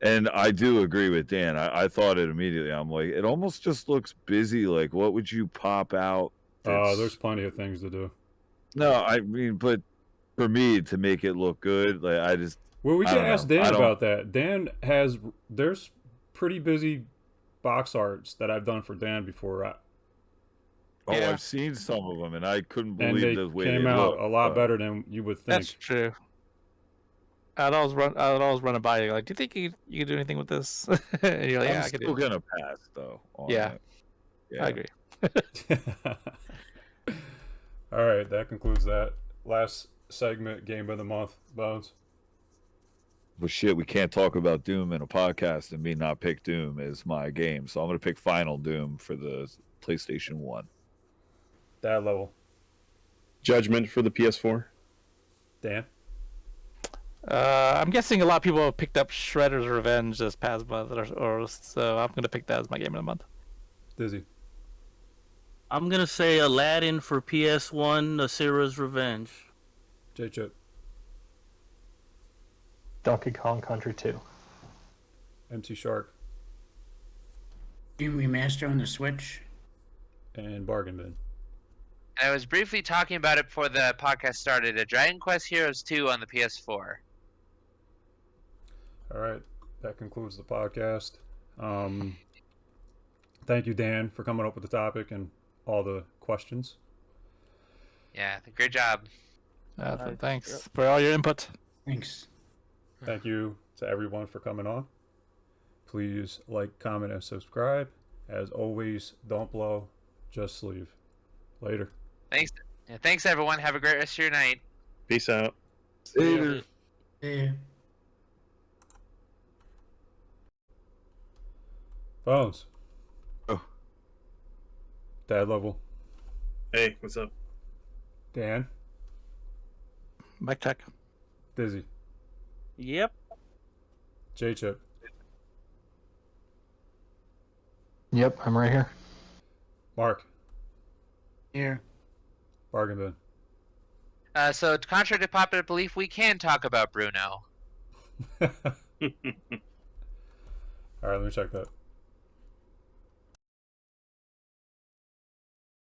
Speaker 2: And I do agree with Dan. I thought it immediately. I'm like, it almost just looks busy. Like, what would you pop out?
Speaker 1: There's plenty of things to do.
Speaker 2: No, I mean, but for me to make it look good, like I just.
Speaker 1: Well, we
Speaker 2: I
Speaker 1: can
Speaker 2: don't
Speaker 1: ask
Speaker 2: know.
Speaker 1: Dan about that. There's pretty busy box arts that I've done for Dan before.
Speaker 3: Yeah.
Speaker 2: I've seen some of them, and I couldn't
Speaker 1: And
Speaker 2: believe
Speaker 1: they
Speaker 2: the way
Speaker 1: came
Speaker 2: they
Speaker 1: out
Speaker 2: looked,
Speaker 1: a lot
Speaker 2: but-
Speaker 1: better than you would think.
Speaker 3: That's true. I'd always run it by you. Like, do you think you could do anything with this? And you're like, yeah,
Speaker 2: I'm
Speaker 3: I could
Speaker 2: still
Speaker 3: do it.
Speaker 2: gonna pass though. On
Speaker 3: Yeah.
Speaker 2: it. Yeah.
Speaker 3: I agree.
Speaker 1: All right, that concludes that last segment, game of the month, Bones.
Speaker 2: But shit, we can't talk about Doom in a podcast and me not pick Doom as my game. So I'm gonna pick Final Doom for the PlayStation 1.
Speaker 1: That level.
Speaker 4: Judgment for the PS4.
Speaker 1: Dan.
Speaker 3: I'm guessing a lot of people have picked up Shredder's Revenge this past month, or so I'm gonna pick that as my game of the month.
Speaker 1: Dizzy.
Speaker 8: I'm gonna say Aladdin for PS1, Asira's Revenge.
Speaker 1: J-Chip.
Speaker 10: Donkey Kong Country 2.
Speaker 1: MC Shark.
Speaker 9: Doom Remaster on the Switch.
Speaker 1: And Bargain Bin.
Speaker 7: And I was briefly talking about it before the podcast started. A Dragon Quest Heroes 2 on the PS4.
Speaker 1: All right, that concludes the podcast. Thank you, Dan, for coming up with the topic and all the questions.
Speaker 7: Yeah, great job.
Speaker 3: Thanks for all your input.
Speaker 9: Thanks.
Speaker 1: Thank you to everyone for coming on. Please like, comment, and subscribe. As always, don't blow, just sleeve. Later.
Speaker 7: Thanks. Yeah, thanks, everyone. Have a great rest of your night.
Speaker 4: Peace out.
Speaker 2: Later.
Speaker 9: Yeah.
Speaker 1: Bones.
Speaker 2: Oh.
Speaker 1: Dad level.
Speaker 11: Hey, what's up?
Speaker 1: Dan.
Speaker 3: Mic check.
Speaker 1: Dizzy.
Speaker 8: Yep.
Speaker 1: J-Chip.
Speaker 10: Yep, I'm right here.
Speaker 1: Mark.
Speaker 9: Here.
Speaker 1: Bargain Bin.
Speaker 7: So, contrary to popular belief, we can talk about Bruno.
Speaker 1: All right, let me check that.